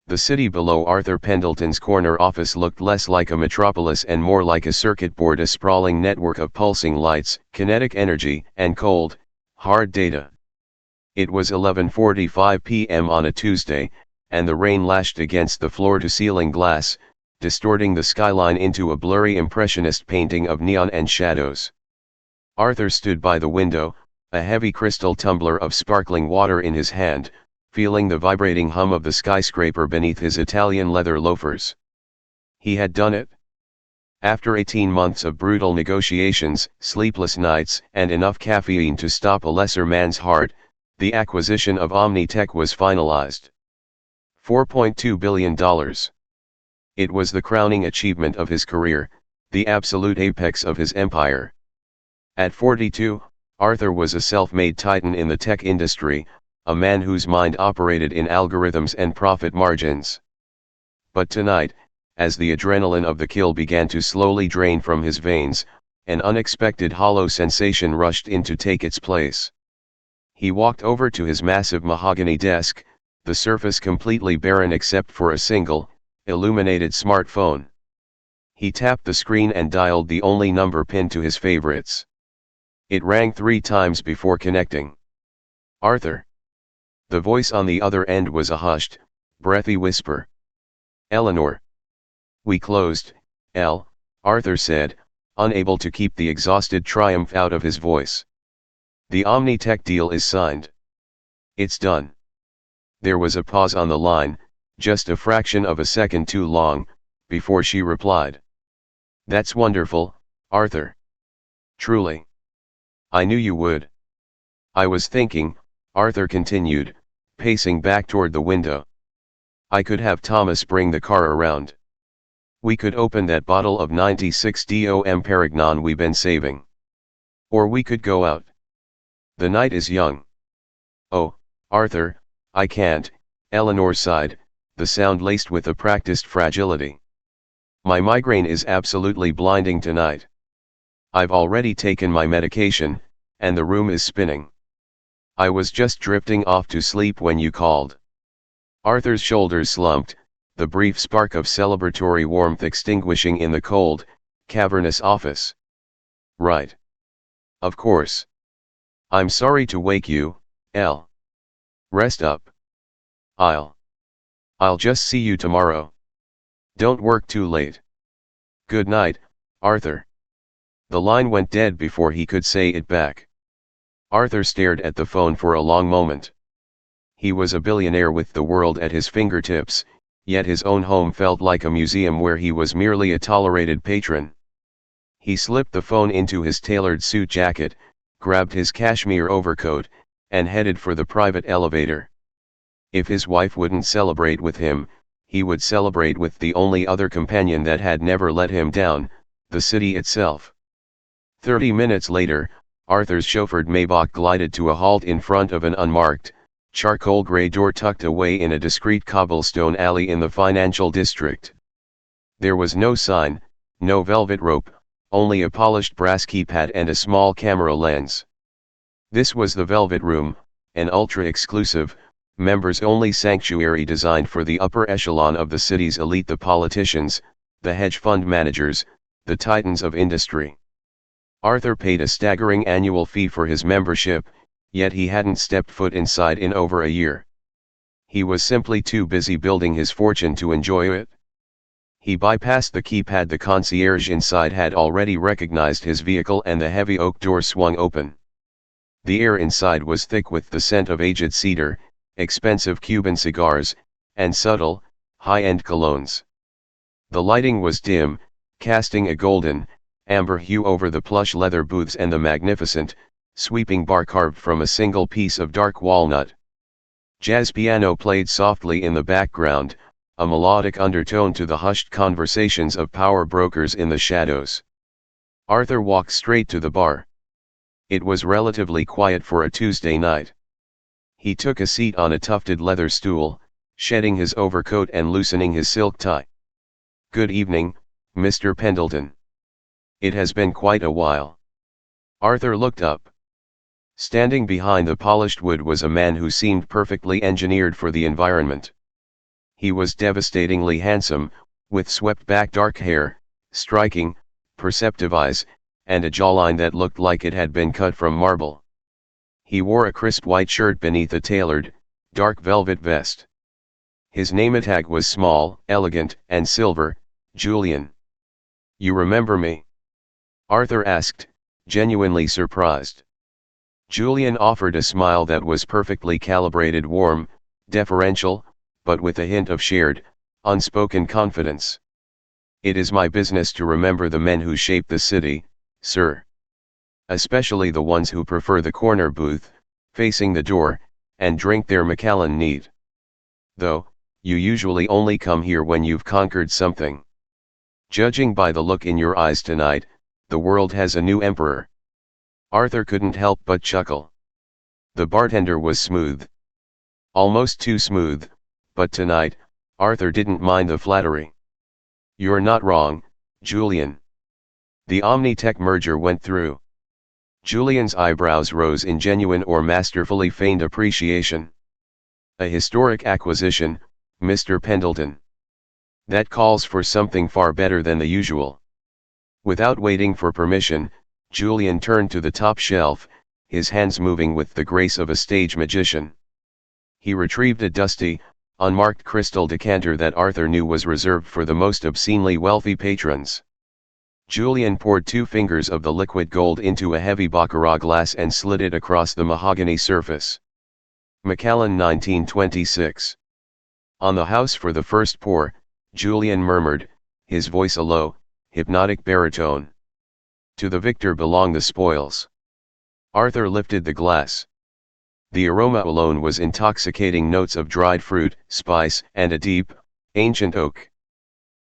The city below Arthur Pendelton's corner office looked less like a metropolis and more like a circuit board, a sprawling network of pulsing lights, kinetic energy, and cold, hard data. It was 11:45 p.m. on a Tuesday, and the rain lashed against the floor-to-ceiling glass, distorting the skyline into a blurry impressionist painting of neon and shadows. Arthur stood by the window, a heavy crystal tumbler of sparkling water in his hand, feeling the vibrating hum of the skyscraper beneath his Italian leather loafers. He had done it. After 18 months of brutal negotiations, sleepless nights, and enough caffeine to stop a lesser man's heart, the acquisition of Omnitech was finalized. $4.2 billion. It was the crowning achievement of his career, the absolute apex of his empire. At 42, Arthur was a self-made titan in the tech industry, a man whose mind operated in algorithms and profit margins. But tonight, as the adrenaline of the kill began to slowly drain from his veins, an unexpected hollow sensation rushed in to take its place. He walked over to his massive mahogany desk, the surface completely barren except for a single, illuminated smartphone. He tapped the screen and dialed the only number pinned to his favorites. It rang 3 times before connecting. Arthur. The voice on the other end was a hushed, breathy whisper. Eleanor. We closed, Arthur said, unable to keep the exhausted triumph out of his voice. The Omnitech deal is signed. It's done. There was a pause on the line, just a fraction of a second too long, before she replied. That's wonderful, Arthur. Truly. I knew you would. I was thinking, Arthur continued, pacing back toward the window. I could have Thomas bring the car around. We could open that bottle of 96 DOM Perignon we've been saving. Or we could go out. The night is young. Oh, Arthur, I can't, Eleanor sighed, the sound laced with a practiced fragility. My migraine is absolutely blinding tonight. I've already taken my medication, and the room is spinning. I was just drifting off to sleep when you called. Arthur's shoulders slumped, the brief spark of celebratory warmth extinguishing in the cold, cavernous office. Right. Of course. I'm sorry to wake you, Elle. Rest up. I'll just see you tomorrow. Don't work too late. Good night, Arthur. The line went dead before he could say it back. Arthur stared at the phone for a long moment. He was a billionaire with the world at his fingertips, yet his own home felt like a museum where he was merely a tolerated patron. He slipped the phone into his tailored suit jacket, grabbed his cashmere overcoat, and headed for the private elevator. If his wife wouldn't celebrate with him, he would celebrate with the only other companion that had never let him down, the city itself. 30 minutes later, Arthur's chauffeured Maybach glided to a halt in front of an unmarked, charcoal gray door tucked away in a discreet cobblestone alley in the financial district. There was no sign, no velvet rope, only a polished brass keypad and a small camera lens. This was the Velvet Room, an ultra-exclusive, members-only sanctuary designed for the upper echelon of the city's elite, the politicians, the hedge fund managers, the titans of industry. Arthur paid a staggering annual fee for his membership, yet he hadn't stepped foot inside in over a year. He was simply too busy building his fortune to enjoy it. He bypassed the keypad. The concierge inside had already recognized his vehicle and the heavy oak door swung open. The air inside was thick with the scent of aged cedar, expensive Cuban cigars, and subtle, high-end colognes. The lighting was dim, casting a golden, amber hue over the plush leather booths and the magnificent, sweeping bar carved from a single piece of dark walnut. Jazz piano played softly in the background, a melodic undertone to the hushed conversations of power brokers in the shadows. Arthur walked straight to the bar. It was relatively quiet for a Tuesday night. He took a seat on a tufted leather stool, shedding his overcoat and loosening his silk tie. Good evening, Mr. Pendelton. It has been quite a while. Arthur looked up. Standing behind the polished wood was a man who seemed perfectly engineered for the environment. He was devastatingly handsome, with swept-back dark hair, striking, perceptive eyes, and a jawline that looked like it had been cut from marble. He wore a crisp white shirt beneath a tailored, dark velvet vest. His name tag was small, elegant, and silver, Julian. "You remember me?" Arthur asked, genuinely surprised. Julian offered a smile that was perfectly calibrated, warm, deferential, but with a hint of shared, unspoken confidence. "It is my business to remember the men who shape the city, sir. Especially the ones who prefer the corner booth, facing the door, and drink their Macallan neat. Though, you usually only come here when you've conquered something. Judging by the look in your eyes tonight, the world has a new emperor." Arthur couldn't help but chuckle. The bartender was smooth. Almost too smooth, but tonight, Arthur didn't mind the flattery. "You're not wrong, Julian. The Omnitech merger went through." Julian's eyebrows rose in genuine or masterfully feigned appreciation. "A historic acquisition, Mr. Pendelton. That calls for something far better than the usual." Without waiting for permission, Julian turned to the top shelf, his hands moving with the grace of a stage magician. He retrieved a dusty, unmarked crystal decanter that Arthur knew was reserved for the most obscenely wealthy patrons. Julian poured 2 fingers of the liquid gold into a heavy baccarat glass and slid it across the mahogany surface. Macallan 1926. On the house for the first pour, Julian murmured, his voice a low, hypnotic baritone. "To the victor belong the spoils." Arthur lifted the glass. The aroma alone was intoxicating, notes of dried fruit, spice, and a deep, ancient oak.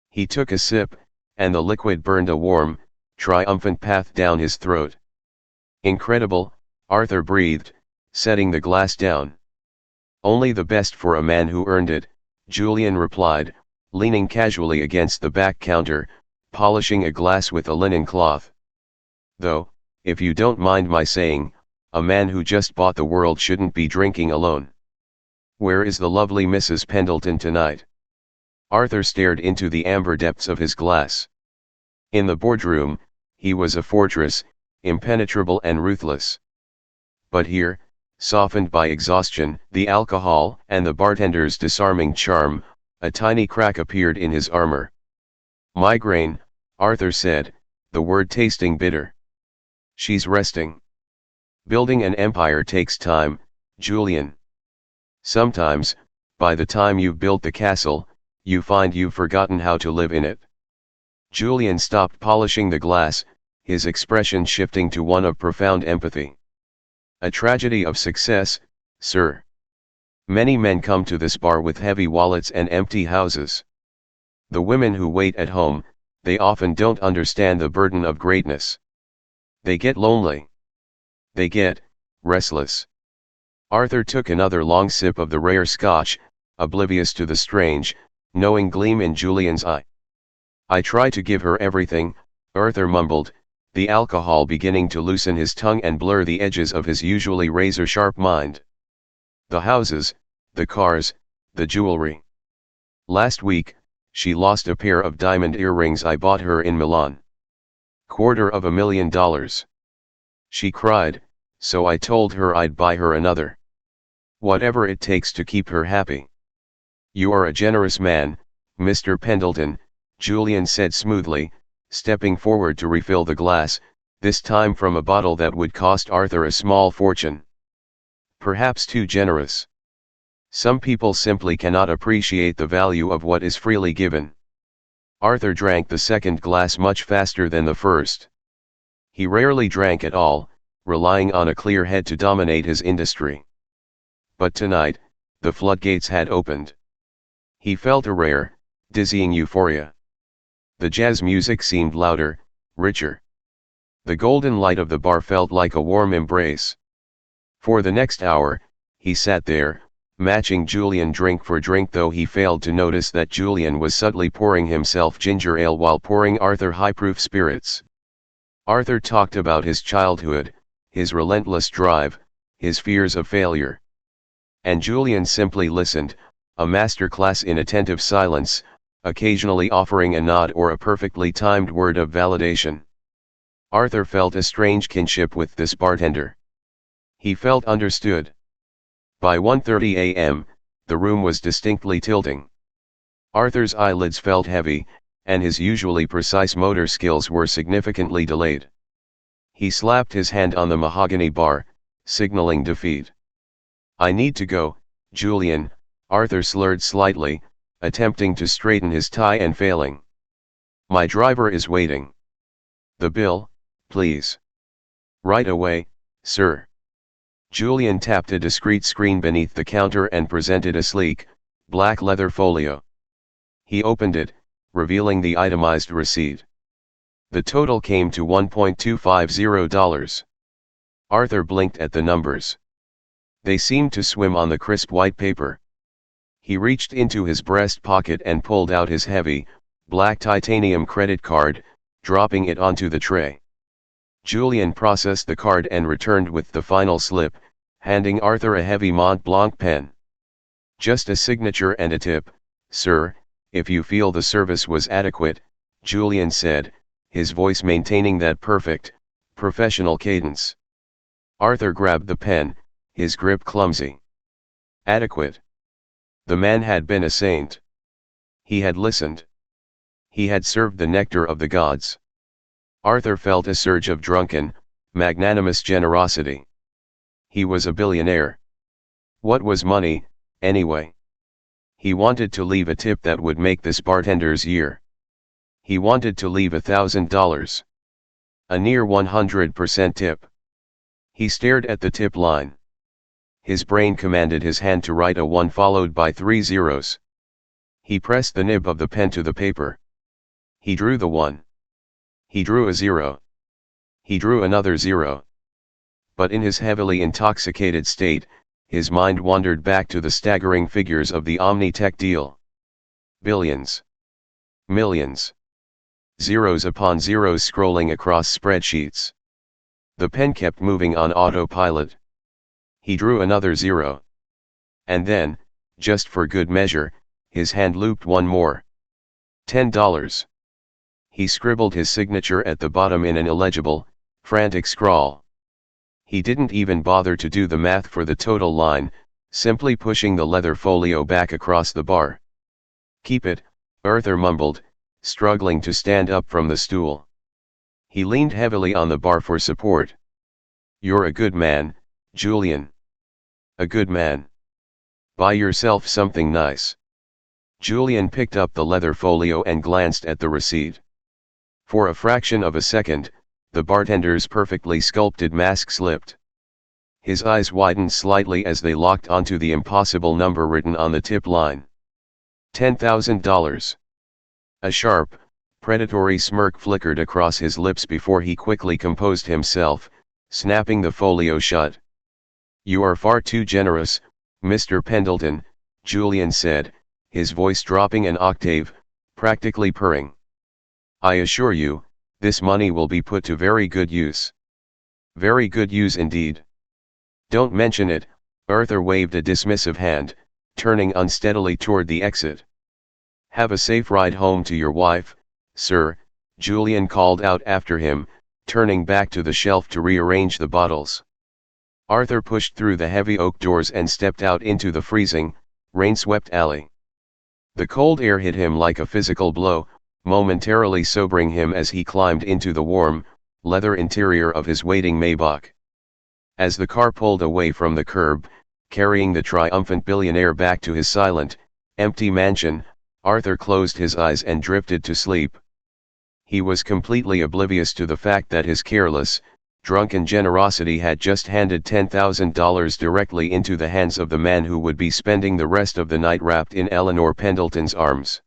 He took a sip, and the liquid burned a warm, triumphant path down his throat. "Incredible," Arthur breathed, setting the glass down. "Only the best for a man who earned it," Julian replied, leaning casually against the back counter, polishing a glass with a linen cloth. "Though, if you don't mind my saying, a man who just bought the world shouldn't be drinking alone. Where is the lovely Mrs. Pendelton tonight?" Arthur stared into the amber depths of his glass. In the boardroom, he was a fortress, impenetrable and ruthless. But here, softened by exhaustion, the alcohol, and the bartender's disarming charm, a tiny crack appeared in his armor. "Migraine," Arthur said, the word tasting bitter. "She's resting." "Building an empire takes time, Julian. Sometimes, by the time you've built the castle, you find you've forgotten how to live in it." Julian stopped polishing the glass, his expression shifting to one of profound empathy. "A tragedy of success, sir. Many men come to this bar with heavy wallets and empty houses. The women who wait at home, they often don't understand the burden of greatness. They get lonely. They get restless." Arthur took another long sip of the rare scotch, oblivious to the strange, knowing gleam in Julian's eye. "I try to give her everything," Arthur mumbled, the alcohol beginning to loosen his tongue and blur the edges of his usually razor-sharp mind. "The houses, the cars, the jewelry. Last week, she lost a pair of diamond earrings I bought her in Milan. $250,000. She cried, so I told her I'd buy her another. Whatever it takes to keep her happy." "You are a generous man, Mr. Pendelton," Julian said smoothly, stepping forward to refill the glass, this time from a bottle that would cost Arthur a small fortune. "Perhaps too generous. Some people simply cannot appreciate the value of what is freely given." Arthur drank the second glass much faster than the first. He rarely drank at all, relying on a clear head to dominate his industry. But tonight, the floodgates had opened. He felt a rare, dizzying euphoria. The jazz music seemed louder, richer. The golden light of the bar felt like a warm embrace. For the next hour, he sat there, matching Julian drink for drink, though he failed to notice that Julian was subtly pouring himself ginger ale while pouring Arthur high-proof spirits. Arthur talked about his childhood, his relentless drive, his fears of failure. And Julian simply listened, a masterclass in attentive silence, occasionally offering a nod or a perfectly timed word of validation. Arthur felt a strange kinship with this bartender. He felt understood. By 1:30 a.m., the room was distinctly tilting. Arthur's eyelids felt heavy, and his usually precise motor skills were significantly delayed. He slapped his hand on the mahogany bar, signaling defeat. "I need to go, Julian," Arthur slurred slightly, attempting to straighten his tie and failing. "My driver is waiting." "The bill, please." "Right away, sir." Julian tapped a discreet screen beneath the counter and presented a sleek, black leather folio. He opened it, revealing the itemized receipt. The total came to $1.250. Arthur blinked at the numbers. They seemed to swim on the crisp white paper. He reached into his breast pocket and pulled out his heavy, black titanium credit card, dropping it onto the tray. Julian processed the card and returned with the final slip, handing Arthur a heavy Mont Blanc pen. "Just a signature and a tip, sir, if you feel the service was adequate," Julian said, his voice maintaining that perfect, professional cadence. Arthur grabbed the pen, his grip clumsy. Adequate. The man had been a saint. He had listened. He had served the nectar of the gods. Arthur felt a surge of drunken, magnanimous generosity. He was a billionaire. What was money, anyway? He wanted to leave a tip that would make this bartender's year. He wanted to leave $1,000. A near 100% tip. He stared at the tip line. His brain commanded his hand to write a 1 followed by 3 zeros. He pressed the nib of the pen to the paper. He drew the 1. He drew a 0. He drew another 0. But in his heavily intoxicated state, his mind wandered back to the staggering figures of the Omnitech deal. Billions. Millions. Zeros upon zeros scrolling across spreadsheets. The pen kept moving on autopilot. He drew another 0. And then, just for good measure, his hand looped one more. $10. He scribbled his signature at the bottom in an illegible, frantic scrawl. He didn't even bother to do the math for the total line, simply pushing the leather folio back across the bar. "Keep it," Arthur mumbled, struggling to stand up from the stool. He leaned heavily on the bar for support. "You're a good man, Julian. A good man. Buy yourself something nice." Julian picked up the leather folio and glanced at the receipt. For a fraction of a second, the bartender's perfectly sculpted mask slipped. His eyes widened slightly as they locked onto the impossible number written on the tip line. $10,000. A sharp, predatory smirk flickered across his lips before he quickly composed himself, snapping the folio shut. "You are far too generous, Mr. Pendelton," Julian said, his voice dropping an octave, practically purring. "I assure you, this money will be put to very good use. Very good use indeed." "Don't mention it," Arthur waved a dismissive hand, turning unsteadily toward the exit. "Have a safe ride home to your wife, sir," Julian called out after him, turning back to the shelf to rearrange the bottles. Arthur pushed through the heavy oak doors and stepped out into the freezing, rain-swept alley. The cold air hit him like a physical blow, momentarily sobering him as he climbed into the warm, leather interior of his waiting Maybach. As the car pulled away from the curb, carrying the triumphant billionaire back to his silent, empty mansion, Arthur closed his eyes and drifted to sleep. He was completely oblivious to the fact that his careless, drunken generosity had just handed $10,000 directly into the hands of the man who would be spending the rest of the night wrapped in Eleanor Pendleton's arms.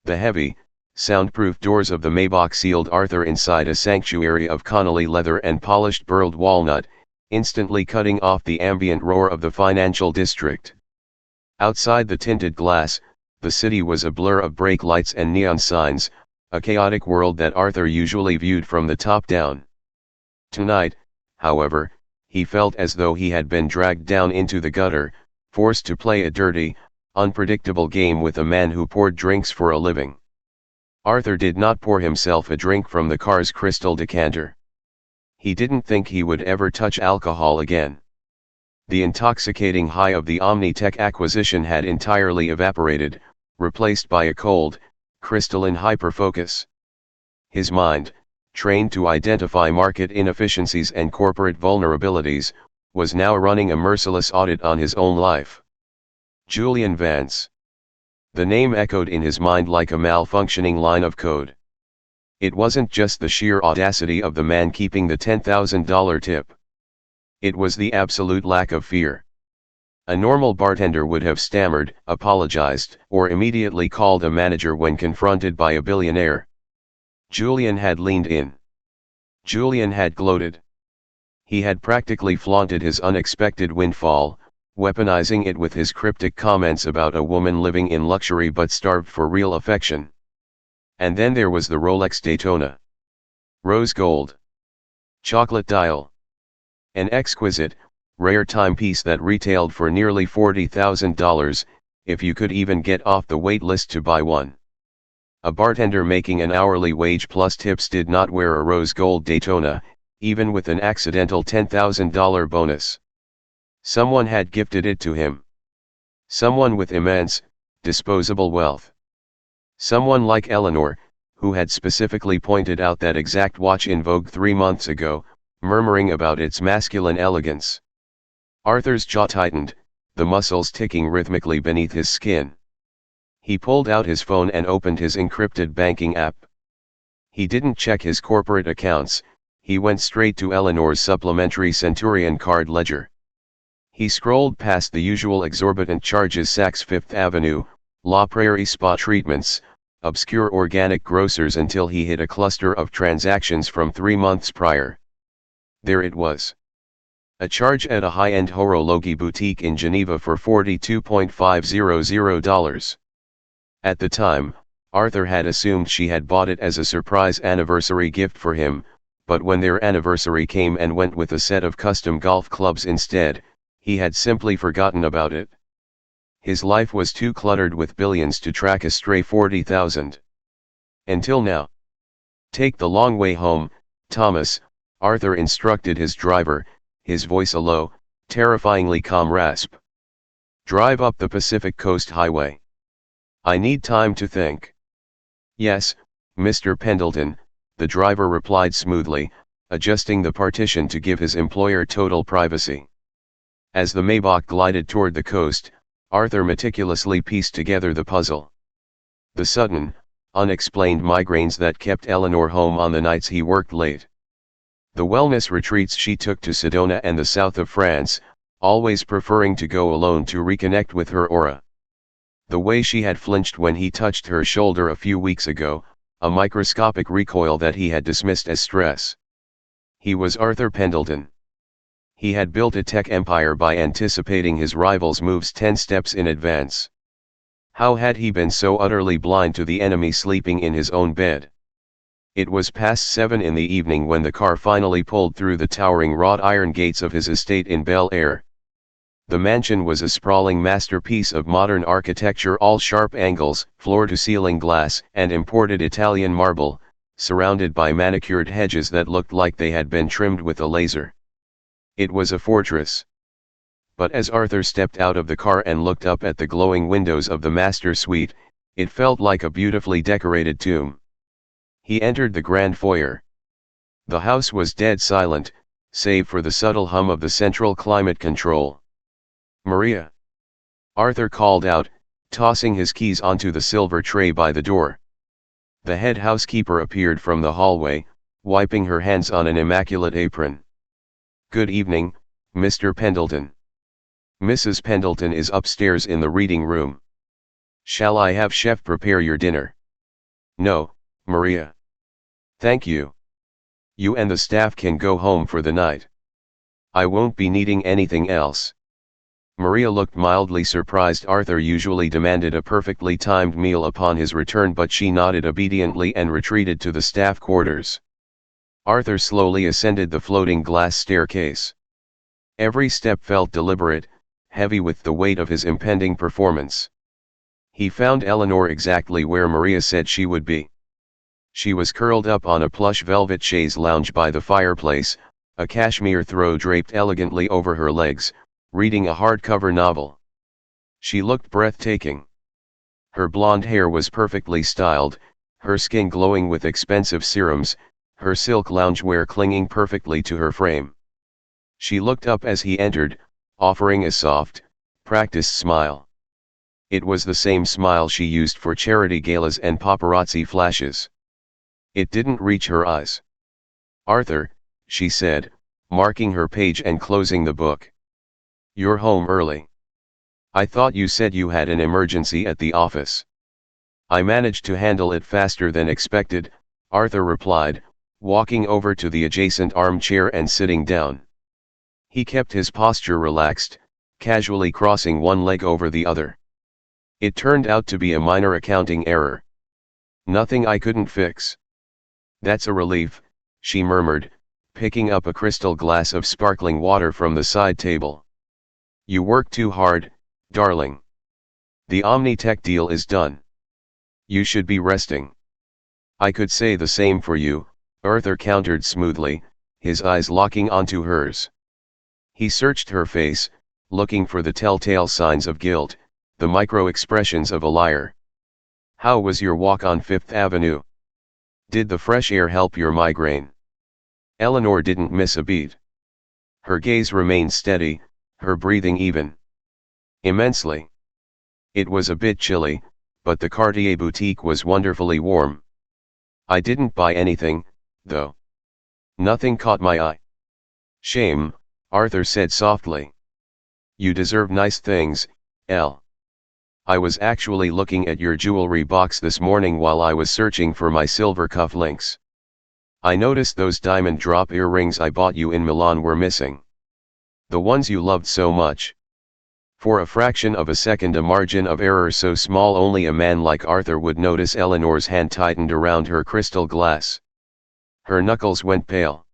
The heavy, soundproof doors of the Maybach sealed Arthur inside a sanctuary of Connolly leather and polished burled walnut, instantly cutting off the ambient roar of the financial district. Outside the tinted glass, the city was a blur of brake lights and neon signs, a chaotic world that Arthur usually viewed from the top down. Tonight, however, he felt as though he had been dragged down into the gutter, forced to play a dirty, unpredictable game with a man who poured drinks for a living. Arthur did not pour himself a drink from the car's crystal decanter. He didn't think he would ever touch alcohol again. The intoxicating high of the Omnitech acquisition had entirely evaporated, replaced by a cold, crystalline hyperfocus. His mind, trained to identify market inefficiencies and corporate vulnerabilities, was now running a merciless audit on his own life. Julian Vance. The name echoed in his mind like a malfunctioning line of code. It wasn't just the sheer audacity of the man keeping the $10,000 tip. It was the absolute lack of fear. A normal bartender would have stammered, apologized, or immediately called a manager when confronted by a billionaire. Julian had leaned in. Julian had gloated. He had practically flaunted his unexpected windfall, weaponizing it with his cryptic comments about a woman living in luxury but starved for real affection. And then there was the Rolex Daytona. Rose gold. Chocolate dial. An exquisite, rare timepiece that retailed for nearly $40,000, if you could even get off the wait list to buy one. A bartender making an hourly wage plus tips did not wear a rose gold Daytona, even with an accidental $10,000 bonus. Someone had gifted it to him. Someone with immense, disposable wealth. Someone like Eleanor, who had specifically pointed out that exact watch in vogue 3 months ago, murmuring about its masculine elegance. Arthur's jaw tightened, the muscles ticking rhythmically beneath his skin. He pulled out his phone and opened his encrypted banking app. He didn't check his corporate accounts, he went straight to Eleanor's supplementary Centurion card ledger. He scrolled past the usual exorbitant charges: Saks Fifth Avenue, La Prairie spa treatments, obscure organic grocers, until he hit a cluster of transactions from 3 months prior. There it was. A charge at a high-end horologi boutique in Geneva for $42,500. At the time, Arthur had assumed she had bought it as a surprise anniversary gift for him, but when their anniversary came and went with a set of custom golf clubs instead, he had simply forgotten about it. His life was too cluttered with billions to track a stray 40,000. Until now. "Take the long way home, Thomas," Arthur instructed his driver, his voice a low, terrifyingly calm rasp. "Drive up the Pacific Coast Highway. I need time to think." "Yes, Mr. Pendelton," the driver replied smoothly, adjusting the partition to give his employer total privacy. As the Maybach glided toward the coast, Arthur meticulously pieced together the puzzle. The sudden, unexplained migraines that kept Eleanor home on the nights he worked late. The wellness retreats she took to Sedona and the south of France, always preferring to go alone to reconnect with her aura. The way she had flinched when he touched her shoulder a few weeks ago, a microscopic recoil that he had dismissed as stress. He was Arthur Pendelton. He had built a tech empire by anticipating his rivals' moves 10 steps in advance. How had he been so utterly blind to the enemy sleeping in his own bed? It was past 7 in the evening when the car finally pulled through the towering wrought iron gates of his estate in Bel Air. The mansion was a sprawling masterpiece of modern architecture, all sharp angles, floor-to-ceiling glass, and imported Italian marble, surrounded by manicured hedges that looked like they had been trimmed with a laser. It was a fortress. But as Arthur stepped out of the car and looked up at the glowing windows of the master suite, it felt like a beautifully decorated tomb. He entered the grand foyer. The house was dead silent, save for the subtle hum of the central climate control. "Maria!" Arthur called out, tossing his keys onto the silver tray by the door. The head housekeeper appeared from the hallway, wiping her hands on an immaculate apron. "Good evening, Mr. Pendelton. Mrs. Pendelton is upstairs in the reading room. Shall I have chef prepare your dinner?" "No, Maria. Thank you. You and the staff can go home for the night. I won't be needing anything else." Maria looked mildly surprised. Arthur usually demanded a perfectly timed meal upon his return, but she nodded obediently and retreated to the staff quarters. Arthur slowly ascended the floating glass staircase. Every step felt deliberate, heavy with the weight of his impending performance. He found Eleanor exactly where Maria said she would be. She was curled up on a plush velvet chaise lounge by the fireplace, a cashmere throw draped elegantly over her legs, reading a hardcover novel. She looked breathtaking. Her blonde hair was perfectly styled, her skin glowing with expensive serums, her silk loungewear clinging perfectly to her frame. She looked up as he entered, offering a soft, practiced smile. It was the same smile she used for charity galas and paparazzi flashes. It didn't reach her eyes. "Arthur," she said, marking her page and closing the book. "You're home early. I thought you said you had an emergency at the office." "I managed to handle it faster than expected," Arthur replied, walking over to the adjacent armchair and sitting down. He kept his posture relaxed, casually crossing one leg over the other. "It turned out to be a minor accounting error. Nothing I couldn't fix." "That's a relief," she murmured, picking up a crystal glass of sparkling water from the side table. "You work too hard, darling. The Omnitech deal is done. You should be resting." "I could say the same for you," Arthur countered smoothly, his eyes locking onto hers. He searched her face, looking for the telltale signs of guilt, the micro-expressions of a liar. "How was your walk on Fifth Avenue? Did the fresh air help your migraine?" Eleanor didn't miss a beat. Her gaze remained steady, her breathing even. "Immensely. It was a bit chilly, but the Cartier boutique was wonderfully warm. I didn't buy anything, though. Nothing caught my eye." "Shame," Arthur said softly. "You deserve nice things, Elle. I was actually looking at your jewelry box this morning while I was searching for my silver cufflinks. I noticed those diamond drop earrings I bought you in Milan were missing. The ones you loved so much." For a fraction of a second, a margin of error so small only a man like Arthur would notice, Eleanor's hand tightened around her crystal glass. Her knuckles went pale.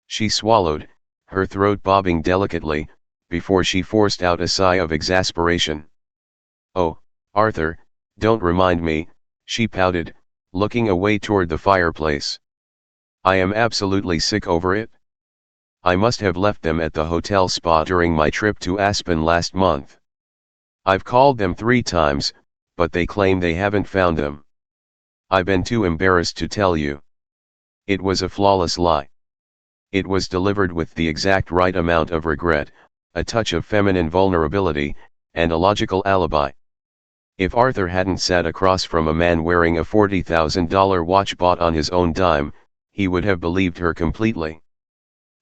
She swallowed, her throat bobbing delicately, before she forced out a sigh of exasperation. "Oh, Arthur, don't remind me," she pouted, looking away toward the fireplace. "I am absolutely sick over it. I must have left them at the hotel spa during my trip to Aspen last month. I've called them 3 times, but they claim they haven't found them. I've been too embarrassed to tell you." It was a flawless lie. It was delivered with the exact right amount of regret, a touch of feminine vulnerability, and a logical alibi. If Arthur hadn't sat across from a man wearing a $40,000 watch bought on his own dime, he would have believed her completely.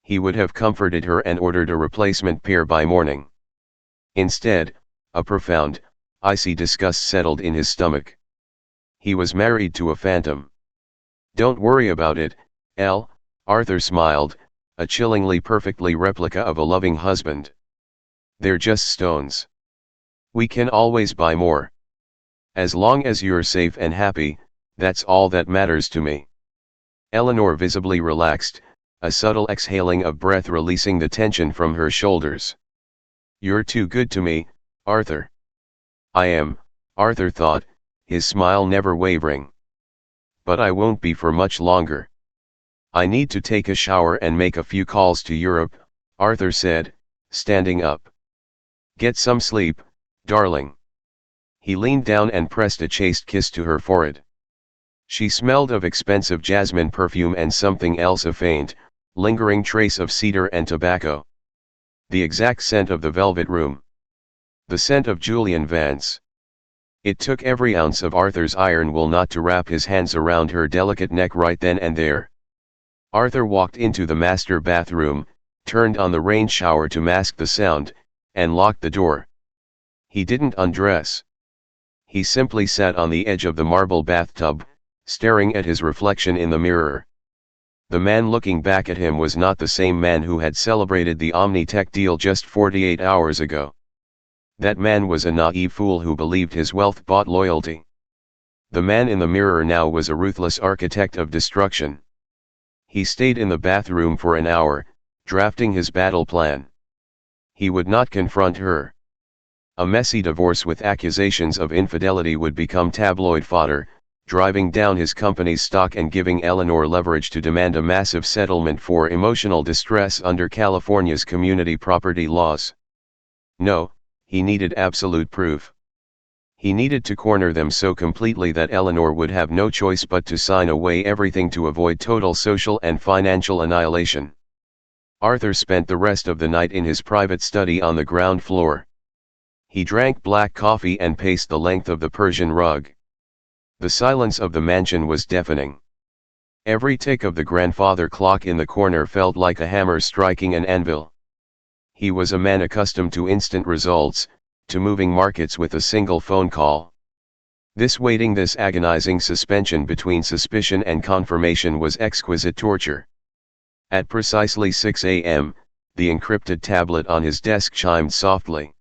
He would have comforted her and ordered a replacement pair by morning. Instead, a profound, icy disgust settled in his stomach. He was married to a phantom. "Don't worry about it, Elle," Arthur smiled, a chillingly perfectly replica of a loving husband. "They're just stones. We can always buy more. As long as you're safe and happy, that's all that matters to me." Eleanor visibly relaxed, a subtle exhaling of breath releasing the tension from her shoulders. "You're too good to me, Arthur." "I am," Arthur thought, his smile never wavering. "But I won't be for much longer. I need to take a shower and make a few calls to Europe," Arthur said, standing up. "Get some sleep, darling." He leaned down and pressed a chaste kiss to her forehead. She smelled of expensive jasmine perfume and something else, a faint, lingering trace of cedar and tobacco. The exact scent of the velvet room. The scent of Julian Vance. It took every ounce of Arthur's iron will not to wrap his hands around her delicate neck right then and there. Arthur walked into the master bathroom, turned on the rain shower to mask the sound, and locked the door. He didn't undress. He simply sat on the edge of the marble bathtub, staring at his reflection in the mirror. The man looking back at him was not the same man who had celebrated the Omnitech deal just 48 hours ago. That man was a naive fool who believed his wealth bought loyalty. The man in the mirror now was a ruthless architect of destruction. He stayed in the bathroom for an hour, drafting his battle plan. He would not confront her. A messy divorce with accusations of infidelity would become tabloid fodder, driving down his company's stock and giving Eleanor leverage to demand a massive settlement for emotional distress under California's community property laws. No, he needed absolute proof. He needed to corner them so completely that Eleanor would have no choice but to sign away everything to avoid total social and financial annihilation. Arthur spent the rest of the night in his private study on the ground floor. He drank black coffee and paced the length of the Persian rug. The silence of the mansion was deafening. Every tick of the grandfather clock in the corner felt like a hammer striking an anvil. He was a man accustomed to instant results, to moving markets with a single phone call. This waiting, this agonizing suspension between suspicion and confirmation was exquisite torture. At precisely 6 a.m., the encrypted tablet on his desk chimed softly.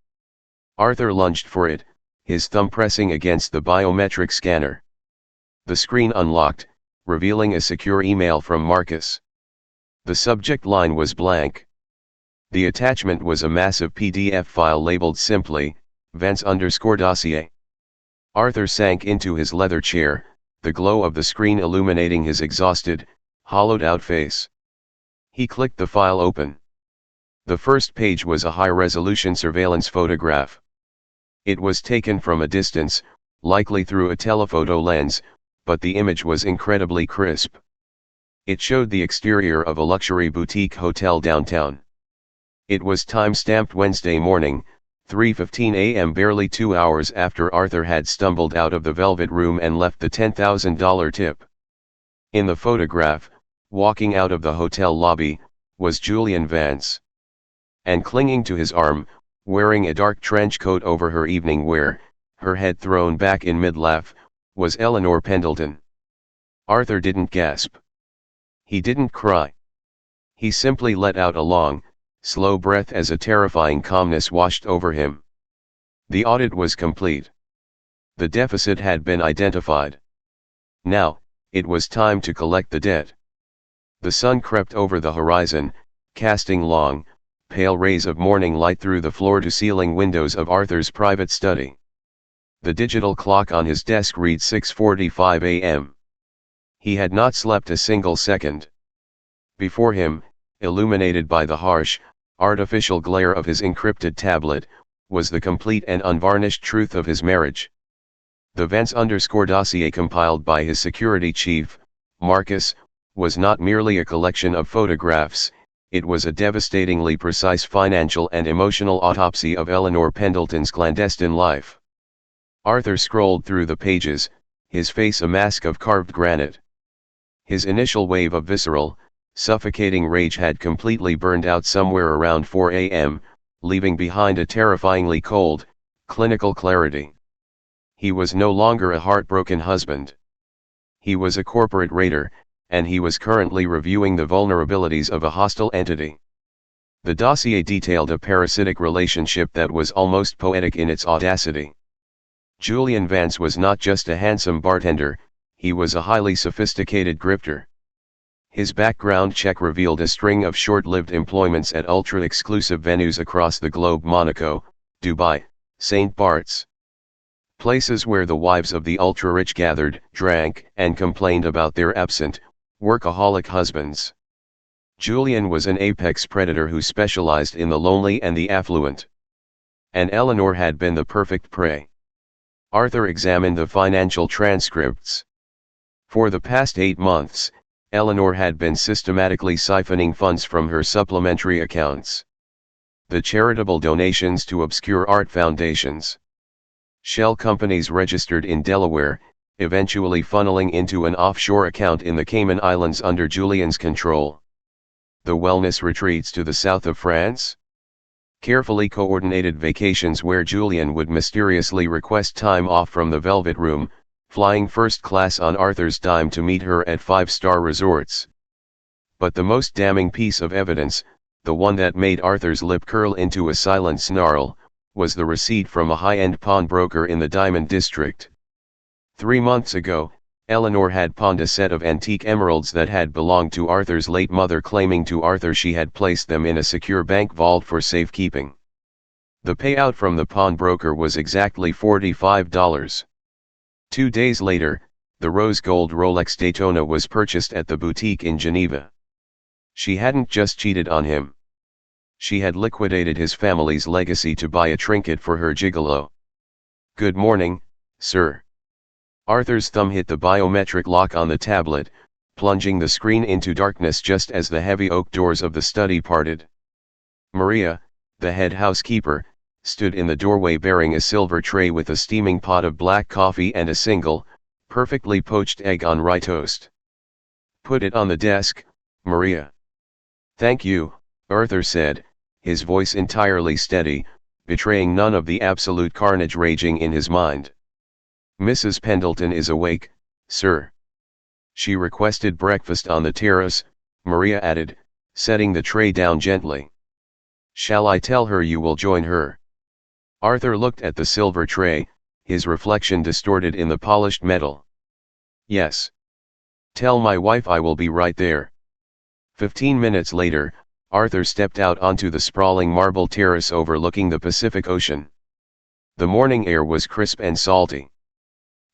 Arthur lunged for it, his thumb pressing against the biometric scanner. The screen unlocked, revealing a secure email from Marcus. The subject line was blank. The attachment was a massive PDF file labeled simply, Vance_dossier. Arthur sank into his leather chair, the glow of the screen illuminating his exhausted, hollowed-out face. He clicked the file open. The first page was a high-resolution surveillance photograph. It was taken from a distance, likely through a telephoto lens, but the image was incredibly crisp. It showed the exterior of a luxury boutique hotel downtown. It was time-stamped Wednesday morning, 3:15 a.m., barely 2 hours after Arthur had stumbled out of the Velvet Room and left the $10,000 tip. In the photograph, walking out of the hotel lobby, was Julian Vance. And clinging to his arm, wearing a dark trench coat over her evening wear, her head thrown back in mid-laugh, was Eleanor Pendelton. Arthur didn't gasp. He didn't cry. He simply let out a long, slow breath as a terrifying calmness washed over him. The audit was complete. The deficit had been identified. Now, it was time to collect the debt. The sun crept over the horizon, casting long, pale rays of morning light through the floor-to-ceiling windows of Arthur's private study. The digital clock on his desk read 6:45 a.m. He had not slept a single second. Before him, illuminated by the harsh, artificial glare of his encrypted tablet, was the complete and unvarnished truth of his marriage. The Vance_dossier compiled by his security chief, Marcus, was not merely a collection of photographs, it was a devastatingly precise financial and emotional autopsy of Eleanor Pendelton's clandestine life. Arthur scrolled through the pages, his face a mask of carved granite. His initial wave of visceral, suffocating rage had completely burned out somewhere around 4 a.m., leaving behind a terrifyingly cold, clinical clarity. He was no longer a heartbroken husband. He was a corporate raider, and he was currently reviewing the vulnerabilities of a hostile entity. The dossier detailed a parasitic relationship that was almost poetic in its audacity. Julian Vance was not just a handsome bartender, he was a highly sophisticated grifter. His background check revealed a string of short-lived employments at ultra-exclusive venues across the globe: Monaco, Dubai, St. Bart's. Places where the wives of the ultra-rich gathered, drank, and complained about their absent, workaholic husbands. Julian was an apex predator who specialized in the lonely and the affluent. And Eleanor had been the perfect prey. Arthur examined the financial transcripts. For the past 8 months, Eleanor had been systematically siphoning funds from her supplementary accounts. The charitable donations to obscure art foundations. Shell companies registered in Delaware, eventually funneling into an offshore account in the Cayman Islands under Julian's control. The wellness retreats to the south of France. Carefully coordinated vacations where Julian would mysteriously request time off from the Velvet Room, flying first class on Arthur's dime to meet her at 5-star resorts. But the most damning piece of evidence, the one that made Arthur's lip curl into a silent snarl, was the receipt from a high-end pawnbroker in the Diamond District. 3 months ago, Eleanor had pawned a set of antique emeralds that had belonged to Arthur's late mother, claiming to Arthur she had placed them in a secure bank vault for safekeeping. The payout from the pawnbroker was exactly $45. 2 days later, the rose gold Rolex Daytona was purchased at the boutique in Geneva. She hadn't just cheated on him. She had liquidated his family's legacy to buy a trinket for her gigolo. "Good morning, sir." Arthur's thumb hit the biometric lock on the tablet, plunging the screen into darkness just as the heavy oak doors of the study parted. Maria, the head housekeeper, stood in the doorway bearing a silver tray with a steaming pot of black coffee and a single, perfectly poached egg on rye toast. "Put it on the desk, Maria." "Thank you," Arthur said, his voice entirely steady, betraying none of the absolute carnage raging in his mind. "Mrs. Pendelton is awake, sir." "She requested breakfast on the terrace," Maria added, setting the tray down gently. "Shall I tell her you will join her?" Arthur looked at the silver tray, his reflection distorted in the polished metal. "Yes. Tell my wife I will be right there." 15 minutes later, Arthur stepped out onto the sprawling marble terrace overlooking the Pacific Ocean. The morning air was crisp and salty.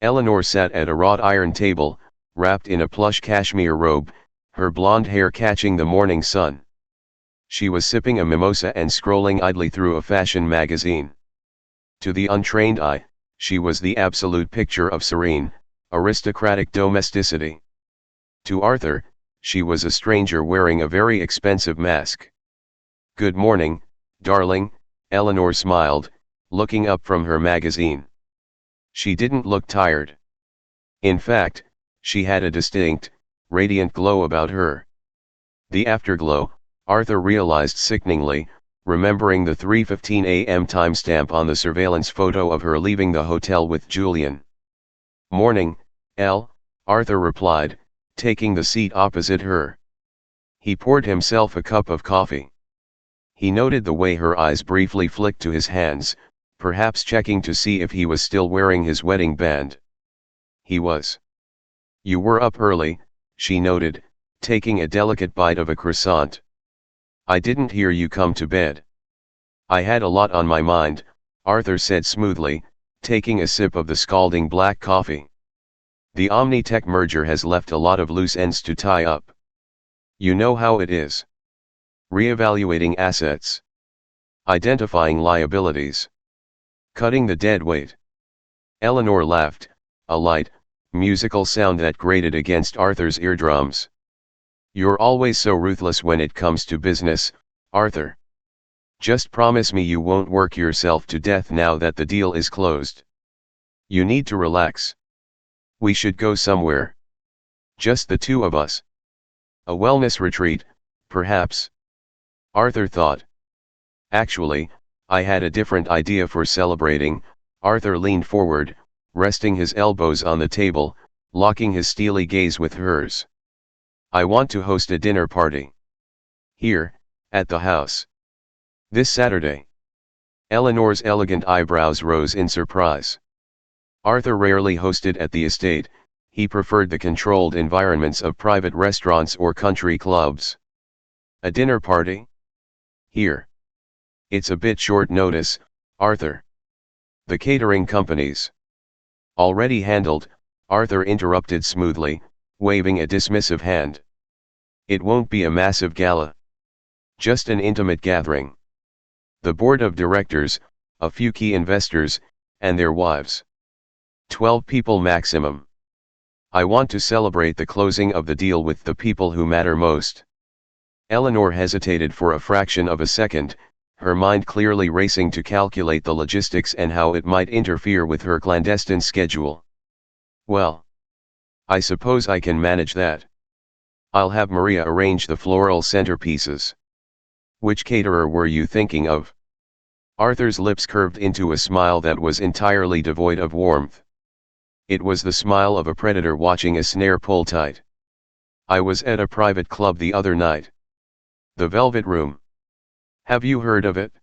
Eleanor sat at a wrought iron table, wrapped in a plush cashmere robe, her blonde hair catching the morning sun. She was sipping a mimosa and scrolling idly through a fashion magazine. To the untrained eye, she was the absolute picture of serene, aristocratic domesticity. To Arthur, she was a stranger wearing a very expensive mask. "Good morning, darling," Eleanor smiled, looking up from her magazine. She didn't look tired. In fact, she had a distinct, radiant glow about her. The afterglow, Arthur realized sickeningly, remembering the 3:15 a.m. timestamp on the surveillance photo of her leaving the hotel with Julian. "Morning, Elle," Arthur replied, taking the seat opposite her. He poured himself a cup of coffee. He noted the way her eyes briefly flicked to his hands, perhaps checking to see if he was still wearing his wedding band. He was. "You were up early," she noted, taking a delicate bite of a croissant. "I didn't hear you come to bed." "I had a lot on my mind," Arthur said smoothly, taking a sip of the scalding black coffee. "The Omnitech merger has left a lot of loose ends to tie up. You know how it is. Reevaluating assets. Identifying liabilities. Cutting the dead weight." Eleanor laughed, a light, musical sound that grated against Arthur's eardrums. "You're always so ruthless when it comes to business, Arthur. Just promise me you won't work yourself to death now that the deal is closed. You need to relax. We should go somewhere. Just the two of us. A wellness retreat, perhaps." Arthur thought. "Actually, I had a different idea for celebrating." Arthur leaned forward, resting his elbows on the table, locking his steely gaze with hers. "I want to host a dinner party. Here, at the house. This Saturday." Eleanor's elegant eyebrows rose in surprise. Arthur rarely hosted at the estate, he preferred the controlled environments of private restaurants or country clubs. "A dinner party? Here? It's a bit short notice, Arthur." "The catering companies." "Already handled," Arthur interrupted smoothly, waving a dismissive hand. "It won't be a massive gala. Just an intimate gathering. The board of directors, a few key investors, and their wives. 12 people maximum. I want to celebrate the closing of the deal with the people who matter most." Eleanor hesitated for a fraction of a second, her mind clearly racing to calculate the logistics and how it might interfere with her clandestine schedule. "Well, I suppose I can manage that. I'll have Maria arrange the floral centerpieces." "Which caterer were you thinking of?" Arthur's lips curved into a smile that was entirely devoid of warmth. It was the smile of a predator watching a snare pull tight. "I was at a private club the other night. The Velvet Room. Have you heard of it?"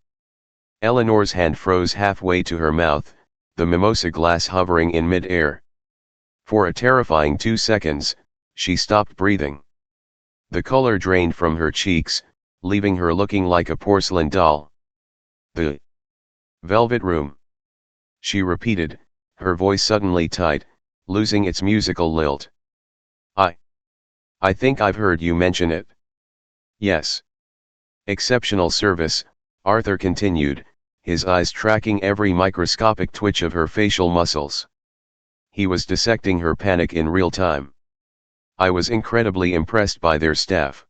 Eleanor's hand froze halfway to her mouth, the mimosa glass hovering in mid-air. For a terrifying 2 seconds, she stopped breathing. The color drained from her cheeks, leaving her looking like a porcelain doll. "The Velvet room. She repeated, her voice suddenly tight, losing its musical lilt. I. I think I've heard you mention it. Yes. Exceptional service, Arthur continued, his eyes tracking every microscopic twitch of her facial muscles. He was dissecting her panic in real time. I was incredibly impressed by their staff.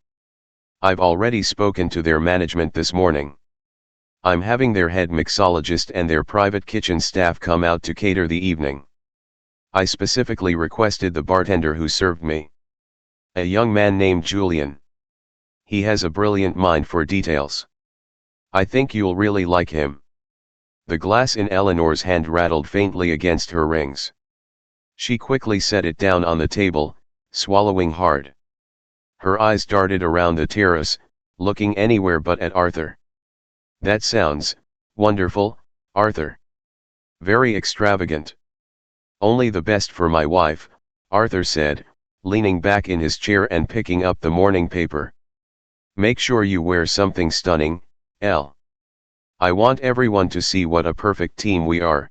I've already spoken to their management this morning. I'm having their head mixologist and their private kitchen staff come out to cater the evening. I specifically requested the bartender who served me. A young man named Julian. He has a brilliant mind for details. I think you'll really like him. The glass in Eleanor's hand rattled faintly against her rings. She quickly set it down on the table, swallowing hard. Her eyes darted around the terrace, looking anywhere but at Arthur. That sounds wonderful, Arthur. Very extravagant. Only the best for my wife, Arthur said, leaning back in his chair and picking up the morning paper. Make sure you wear something stunning, Elle. I want everyone to see what a perfect team we are.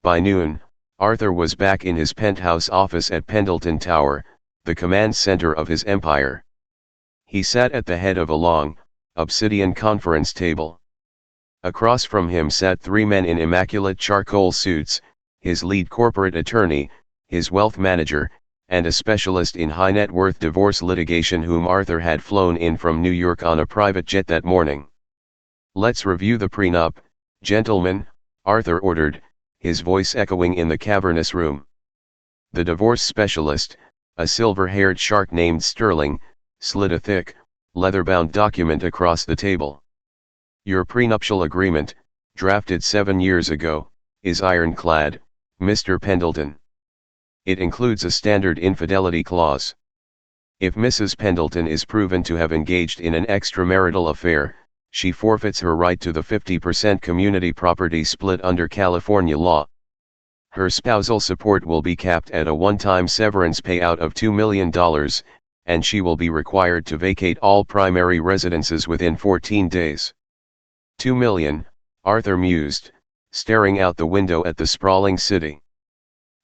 By noon, Arthur was back in his penthouse office at Pendelton Tower, the command center of his empire. He sat at the head of a long, obsidian conference table. Across from him sat three men in immaculate charcoal suits, his lead corporate attorney, his wealth manager, and a specialist in high-net-worth divorce litigation whom Arthur had flown in from New York on a private jet that morning. Let's review the prenup, gentlemen, Arthur ordered, his voice echoing in the cavernous room. The divorce specialist, a silver-haired shark named Sterling, slid a thick, leather-bound document across the table. Your prenuptial agreement, drafted 7 years ago, is ironclad, Mr. Pendelton. It includes a standard infidelity clause. If Mrs. Pendelton is proven to have engaged in an extramarital affair, she forfeits her right to the 50% community property split under California law. Her spousal support will be capped at a one-time severance payout of $2 million, and she will be required to vacate all primary residences within 14 days. 2 million, Arthur mused, staring out the window at the sprawling city.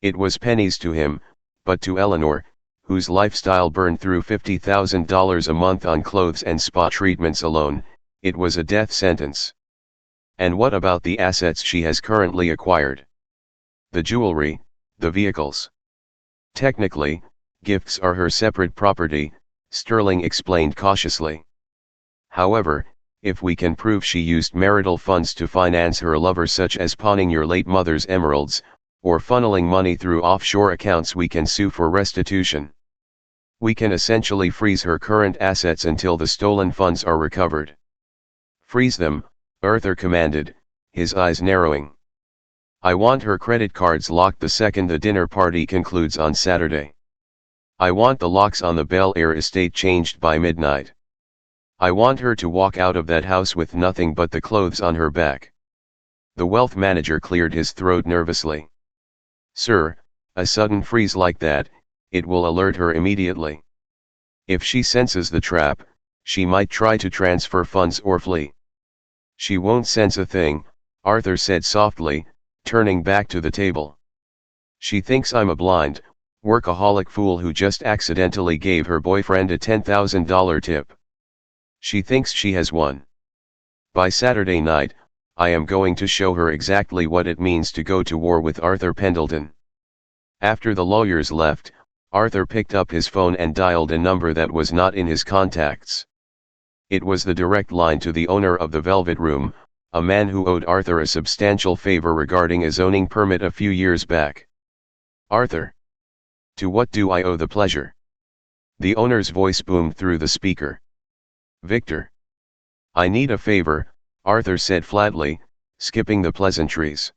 It was pennies to him, but to Eleanor, whose lifestyle burned through $50,000 a month on clothes and spa treatments alone, it was a death sentence. And what about the assets she has currently acquired? The jewelry, the vehicles. Technically, gifts are her separate property, Sterling explained cautiously. However, if we can prove she used marital funds to finance her lover, such as pawning your late mother's emeralds, or funneling money through offshore accounts, we can sue for restitution. We can essentially freeze her current assets until the stolen funds are recovered. Freeze them, Arthur commanded, his eyes narrowing. I want her credit cards locked the second the dinner party concludes on Saturday. I want the locks on the Bel Air estate changed by midnight. I want her to walk out of that house with nothing but the clothes on her back. The wealth manager cleared his throat nervously. Sir, a sudden freeze like that, it will alert her immediately. If she senses the trap, she might try to transfer funds or flee. She won't sense a thing, Arthur said softly, turning back to the table. She thinks I'm a blind, workaholic fool who just accidentally gave her boyfriend a $10,000 tip. She thinks she has won. By Saturday night, I am going to show her exactly what it means to go to war with Arthur Pendelton. After the lawyers left, Arthur picked up his phone and dialed a number that was not in his contacts. It was the direct line to the owner of the Velvet Room, a man who owed Arthur a substantial favor regarding a zoning permit a few years back. Arthur. To what do I owe the pleasure? The owner's voice boomed through the speaker. Victor. I need a favor, Arthur said flatly, skipping the pleasantries.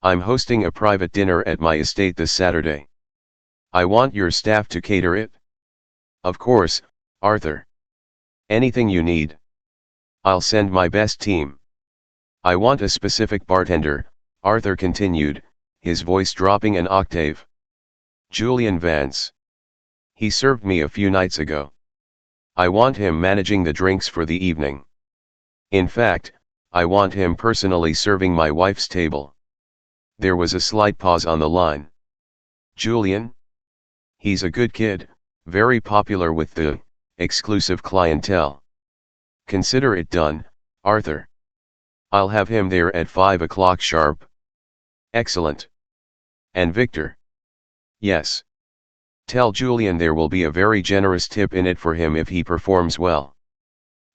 I'm hosting a private dinner at my estate this Saturday. I want your staff to cater it. Of course, Arthur. Anything you need. I'll send my best team. I want a specific bartender, Arthur continued, his voice dropping an octave. Julian Vance. He served me a few nights ago. I want him managing the drinks for the evening. In fact, I want him personally serving my wife's table. There was a slight pause on the line. Julian? He's a good kid, very popular with the exclusive clientele. Consider it done, Arthur. I'll have him there at 5 o'clock sharp. Excellent. And Victor? Yes. Tell Julian there will be a very generous tip in it for him if he performs well.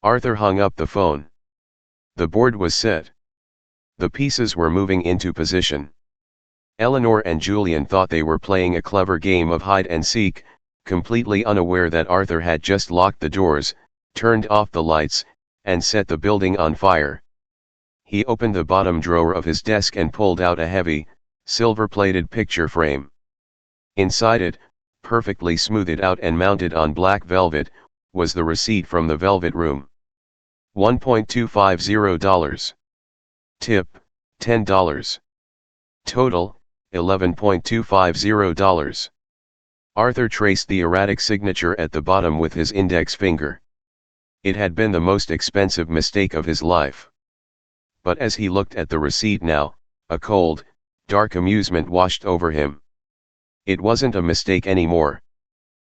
Arthur hung up the phone. The board was set. The pieces were moving into position. Eleanor and Julian thought they were playing a clever game of hide and seek, completely unaware that Arthur had just locked the doors, turned off the lights, and set the building on fire. He opened the bottom drawer of his desk and pulled out a heavy, silver-plated picture frame. Inside it, perfectly smoothed out and mounted on black velvet, was the receipt from the Velvet Room. $1.250. Tip, $10. Total, $11.250. Arthur traced the erratic signature at the bottom with his index finger. It had been the most expensive mistake of his life. But as he looked at the receipt now, a cold, dark amusement washed over him. It wasn't a mistake anymore.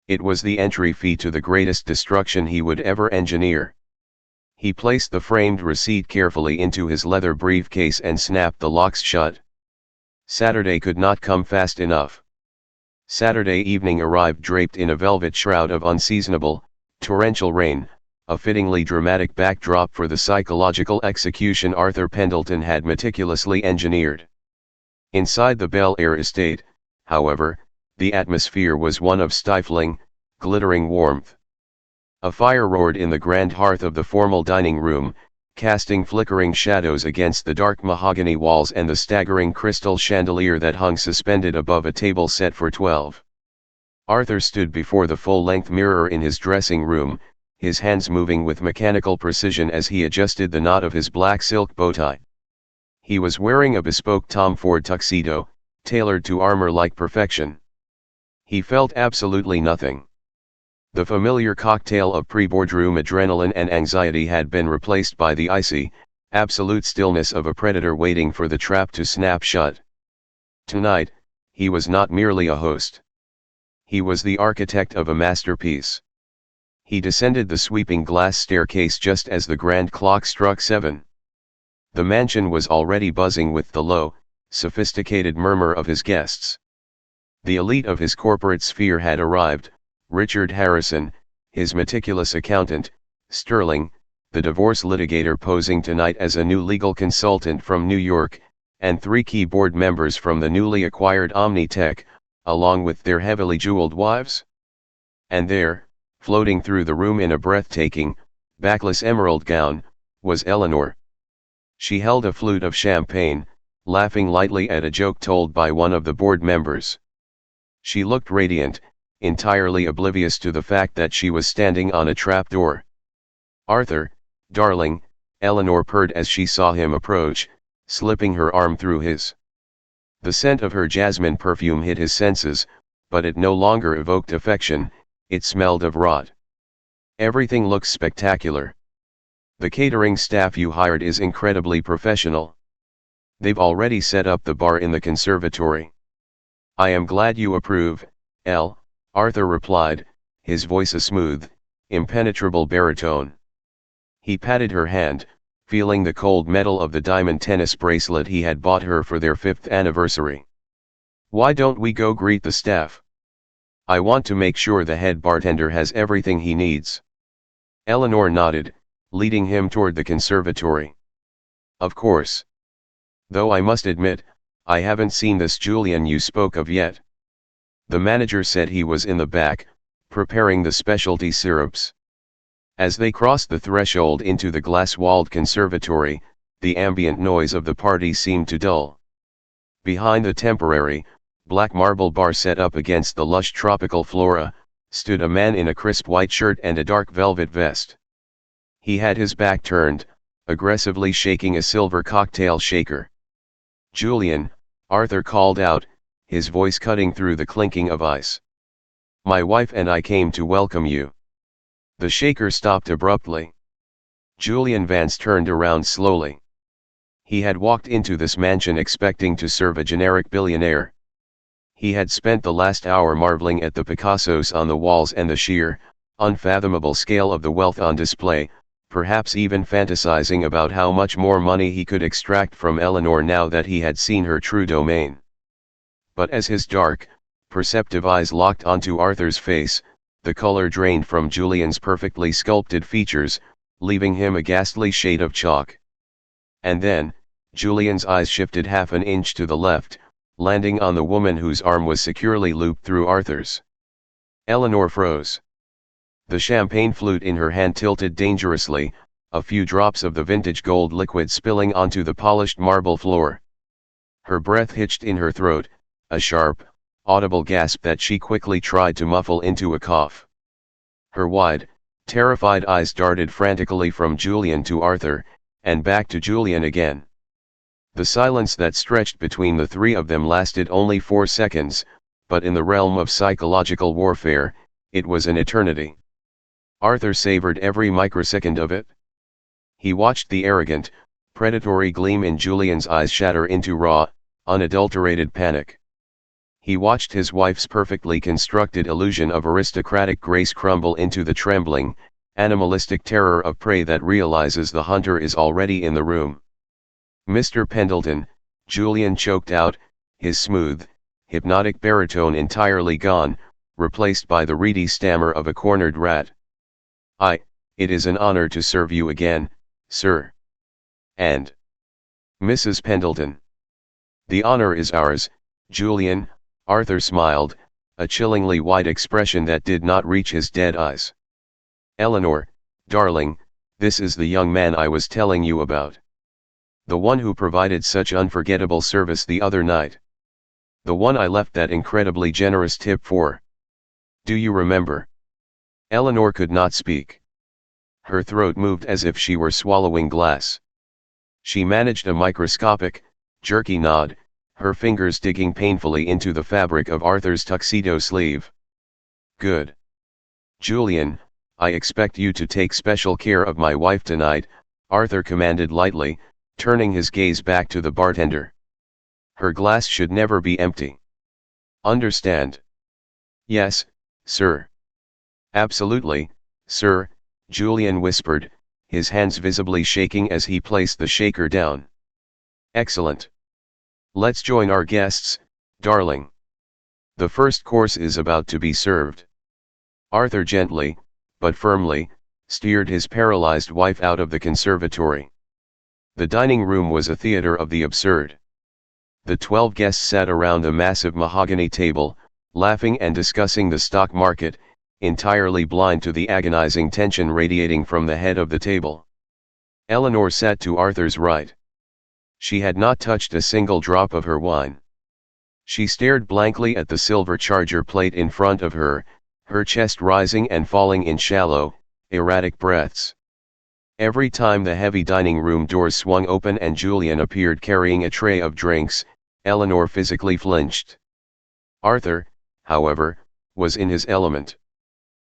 It was the entry fee to the greatest destruction he would ever engineer. He placed the framed receipt carefully into his leather briefcase and snapped the locks shut. Saturday could not come fast enough. Saturday evening arrived draped in a velvet shroud of unseasonable, torrential rain, a fittingly dramatic backdrop for the psychological execution Arthur Pendelton had meticulously engineered. Inside the Bel Air estate, however, the atmosphere was one of stifling, glittering warmth. A fire roared in the grand hearth of the formal dining room, casting flickering shadows against the dark mahogany walls and the staggering crystal chandelier that hung suspended above a table set for 12. Arthur stood before the full-length mirror in his dressing room, his hands moving with mechanical precision as he adjusted the knot of his black silk bow tie. He was wearing a bespoke Tom Ford tuxedo, tailored to armor-like perfection. He felt absolutely nothing. The familiar cocktail of pre-boardroom adrenaline and anxiety had been replaced by the icy, absolute stillness of a predator waiting for the trap to snap shut. Tonight, he was not merely a host. He was the architect of a masterpiece. He descended the sweeping glass staircase just as the grand clock struck 7. The mansion was already buzzing with the low, sophisticated murmur of his guests. The elite of his corporate sphere had arrived: Richard Harrison, his meticulous accountant, Sterling, the divorce litigator posing tonight as a new legal consultant from New York, and 3 key board members from the newly acquired Omnitech, along with their heavily jeweled wives. And there, floating through the room in a breathtaking, backless emerald gown, was Eleanor. She held a flute of champagne, laughing lightly at a joke told by one of the board members. She looked radiant, entirely oblivious to the fact that she was standing on a trapdoor. "Arthur, darling," Eleanor purred as she saw him approach, slipping her arm through his. The scent of her jasmine perfume hit his senses, but it no longer evoked affection, it smelled of rot. "Everything looks spectacular. The catering staff you hired is incredibly professional. They've already set up the bar in the conservatory." "I am glad you approve, Elle," Arthur replied, his voice a smooth, impenetrable baritone. He patted her hand, feeling the cold metal of the diamond tennis bracelet he had bought her for their 5th anniversary. "Why don't we go greet the staff? I want to make sure the head bartender has everything he needs." Eleanor nodded, leading him toward the conservatory. "Of course. Though I must admit, I haven't seen this Julian you spoke of yet." The manager said he was in the back, preparing the specialty syrups. As they crossed the threshold into the glass-walled conservatory, the ambient noise of the party seemed to dull. Behind the temporary, black marble bar set up against the lush tropical flora, stood a man in a crisp white shirt and a dark velvet vest. He had his back turned, aggressively shaking a silver cocktail shaker. "Julian," Arthur called out, his voice cutting through the clinking of ice. "My wife and I came to welcome you." The shaker stopped abruptly. Julian Vance turned around slowly. He had walked into this mansion expecting to serve a generic billionaire. He had spent the last hour marveling at the Picassos on the walls and the sheer, unfathomable scale of the wealth on display, perhaps even fantasizing about how much more money he could extract from Eleanor now that he had seen her true domain. But as his dark, perceptive eyes locked onto Arthur's face, the color drained from Julian's perfectly sculpted features, leaving him a ghastly shade of chalk. And then, Julian's eyes shifted half an inch to the left, landing on the woman whose arm was securely looped through Arthur's. Eleanor froze. The champagne flute in her hand tilted dangerously, a few drops of the vintage gold liquid spilling onto the polished marble floor. Her breath hitched in her throat, a sharp, audible gasp that she quickly tried to muffle into a cough. Her wide, terrified eyes darted frantically from Julian to Arthur, and back to Julian again. The silence that stretched between the three of them lasted only 4 seconds, but in the realm of psychological warfare, it was an eternity. Arthur savored every microsecond of it. He watched the arrogant, predatory gleam in Julian's eyes shatter into raw, unadulterated panic. He watched his wife's perfectly constructed illusion of aristocratic grace crumble into the trembling, animalistic terror of prey that realizes the hunter is already in the room. "Mr. Pendleton," Julian choked out, his smooth, hypnotic baritone entirely gone, replaced by the reedy stammer of a cornered rat. It is an honor to serve you again, sir. And Mrs. Pendleton. The honor is ours, Julian, Arthur smiled, a chillingly wide expression that did not reach his dead eyes. Eleanor, darling, this is the young man I was telling you about. The one who provided such unforgettable service the other night. The one I left that incredibly generous tip for. Do you remember? Eleanor could not speak. Her throat moved as if she were swallowing glass. She managed a microscopic, jerky nod, her fingers digging painfully into the fabric of Arthur's tuxedo sleeve. Good. Julian, I expect you to take special care of my wife tonight, Arthur commanded lightly, turning his gaze back to the bartender. Her glass should never be empty. Understand? Yes, sir. Absolutely, sir, Julian whispered, his hands visibly shaking as he placed the shaker down. Excellent. Let's join our guests, darling. The first course is about to be served. Arthur gently, but firmly, steered his paralyzed wife out of the conservatory. The dining room was a theater of the absurd. The 12 guests sat around a massive mahogany table, laughing and discussing the stock market, entirely blind to the agonizing tension radiating from the head of the table. Eleanor sat to Arthur's right. She had not touched a single drop of her wine. She stared blankly at the silver charger plate in front of her, her chest rising and falling in shallow, erratic breaths. Every time the heavy dining room doors swung open and Julian appeared carrying a tray of drinks, Eleanor physically flinched. Arthur, however, was in his element.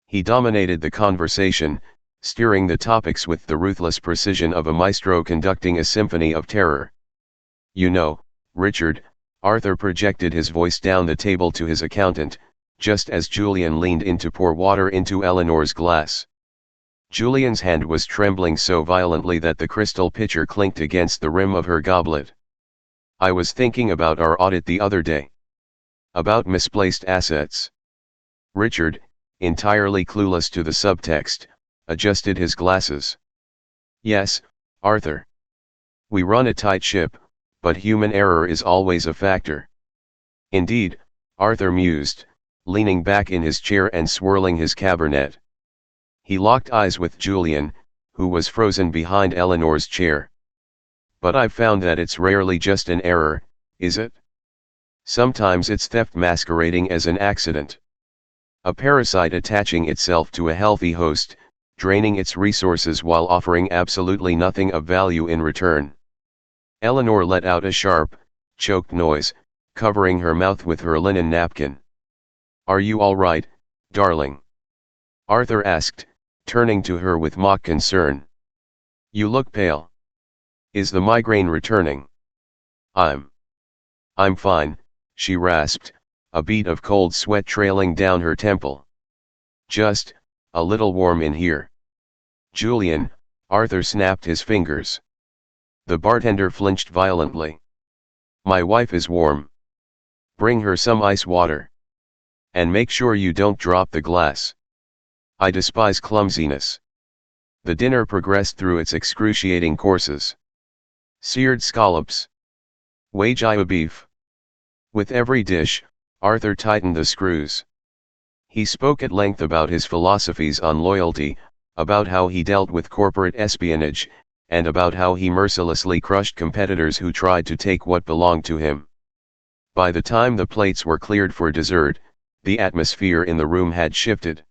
He dominated the conversation, steering the topics with the ruthless precision of a maestro conducting a symphony of terror. You know, Richard, Arthur projected his voice down the table to his accountant, just as Julian leaned in to pour water into Eleanor's glass. Julian's hand was trembling so violently that the crystal pitcher clinked against the rim of her goblet. I was thinking about our audit the other day. About misplaced assets. Richard, entirely clueless to the subtext, adjusted his glasses. Yes, Arthur. We run a tight ship, but human error is always a factor. Indeed, Arthur mused, leaning back in his chair and swirling his cabernet. He locked eyes with Julian, who was frozen behind Eleanor's chair. But I've found that it's rarely just an error, is it? Sometimes it's theft masquerading as an accident. A parasite attaching itself to a healthy host, draining its resources while offering absolutely nothing of value in return. Eleanor let out a sharp, choked noise, covering her mouth with her linen napkin. Are you all right, darling? Arthur asked, turning to her with mock concern. You look pale. Is the migraine returning? I'm fine, she rasped, a bead of cold sweat trailing down her temple. Just a little warm in here. Julian, Arthur snapped his fingers. The bartender flinched violently. My wife is warm. Bring her some ice water. And make sure you don't drop the glass. I despise clumsiness. The dinner progressed through its excruciating courses. Seared scallops. Wagyu beef. With every dish, Arthur tightened the screws. He spoke at length about his philosophies on loyalty, about how he dealt with corporate espionage, and about how he mercilessly crushed competitors who tried to take what belonged to him. By the time the plates were cleared for dessert, the atmosphere in the room had shifted.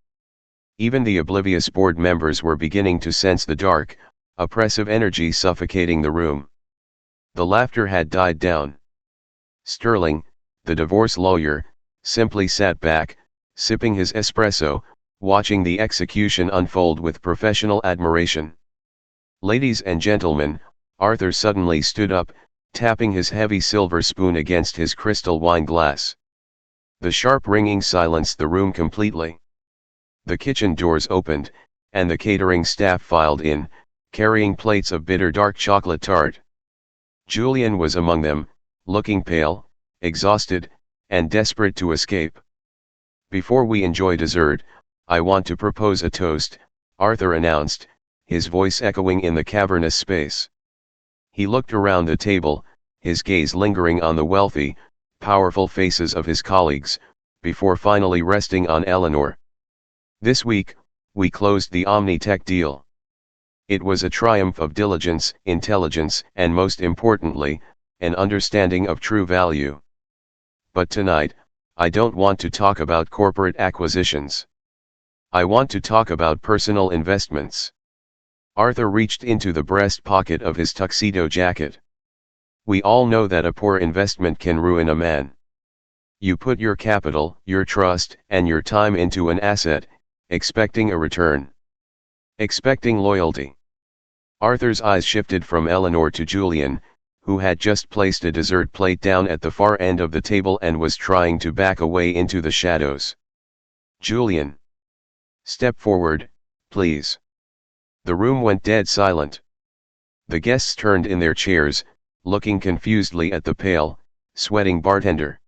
Even the oblivious board members were beginning to sense the dark, oppressive energy suffocating the room. The laughter had died down. Sterling, the divorce lawyer, simply sat back, sipping his espresso, watching the execution unfold with professional admiration. Ladies and gentlemen, Arthur suddenly stood up, tapping his heavy silver spoon against his crystal wine glass. The sharp ringing silenced the room completely. The kitchen doors opened, and the catering staff filed in, carrying plates of bitter dark chocolate tart. Julian was among them, looking pale, exhausted, and desperate to escape. Before we enjoy dessert, I want to propose a toast, Arthur announced, his voice echoing in the cavernous space. He looked around the table, his gaze lingering on the wealthy, powerful faces of his colleagues, before finally resting on Eleanor. This week, we closed the Omnitech deal. It was a triumph of diligence, intelligence, and most importantly, an understanding of true value. But tonight, I don't want to talk about corporate acquisitions. I want to talk about personal investments. Arthur reached into the breast pocket of his tuxedo jacket. We all know that a poor investment can ruin a man. You put your capital, your trust, and your time into an asset, expecting a return. Expecting loyalty. Arthur's eyes shifted from Eleanor to Julian, who had just placed a dessert plate down at the far end of the table and was trying to back away into the shadows. Julian. Step forward, please. The room went dead silent. The guests turned in their chairs, looking confusedly at the pale, sweating bartender.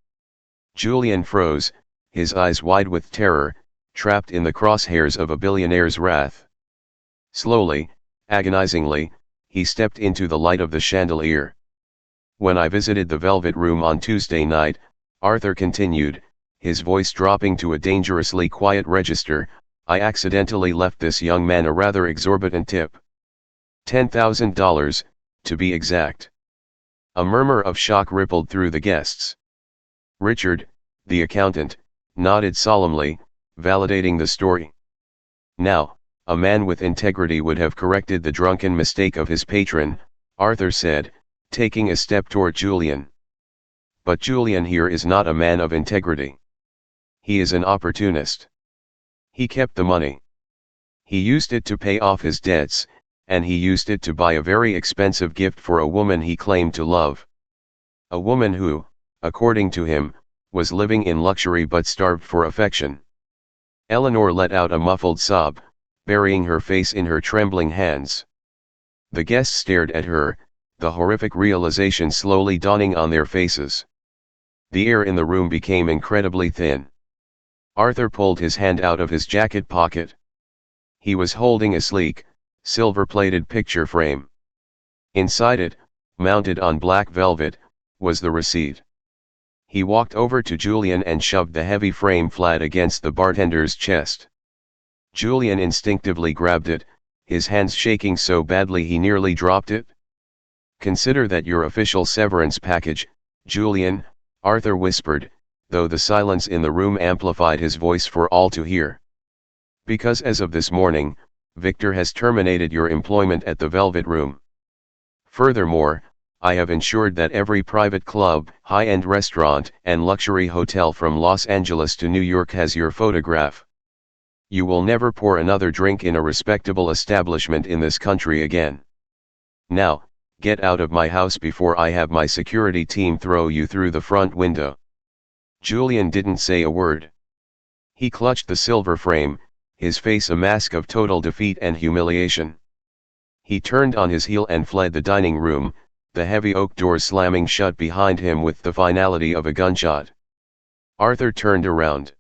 Julian froze, his eyes wide with terror, trapped in the crosshairs of a billionaire's wrath. Slowly, agonizingly, he stepped into the light of the chandelier. When I visited the Velvet Room on Tuesday night, Arthur continued, his voice dropping to a dangerously quiet register, I accidentally left this young man a rather exorbitant tip. $10,000, to be exact. A murmur of shock rippled through the guests. Richard, the accountant, nodded solemnly, validating the story. Now, a man with integrity would have corrected the drunken mistake of his patron, Arthur said, taking a step toward Julian. But Julian here is not a man of integrity. He is an opportunist. He kept the money. He used it to pay off his debts, and he used it to buy a very expensive gift for a woman he claimed to love. A woman who, according to him, was living in luxury but starved for affection. Eleanor let out a muffled sob, burying her face in her trembling hands. The guests stared at her, the horrific realization slowly dawning on their faces. The air in the room became incredibly thin. Arthur pulled his hand out of his jacket pocket. He was holding a sleek, silver-plated picture frame. Inside it, mounted on black velvet, was the receipt. He walked over to Julian and shoved the heavy frame flat against the bartender's chest. Julian instinctively grabbed it, his hands shaking so badly he nearly dropped it. Consider that your official severance package, Julian, Arthur whispered, though the silence in the room amplified his voice for all to hear. Because as of this morning, Victor has terminated your employment at the Velvet Room. Furthermore, I have ensured that every private club, high-end restaurant, and luxury hotel from Los Angeles to New York has your photograph. You will never pour another drink in a respectable establishment in this country again. Now, Get out of my house before I have my security team throw you through the front window. Julian didn't say a word. He clutched the silver frame, his face a mask of total defeat and humiliation. He turned on his heel and fled the dining room, the heavy oak door slamming shut behind him with the finality of a gunshot. Arthur turned around.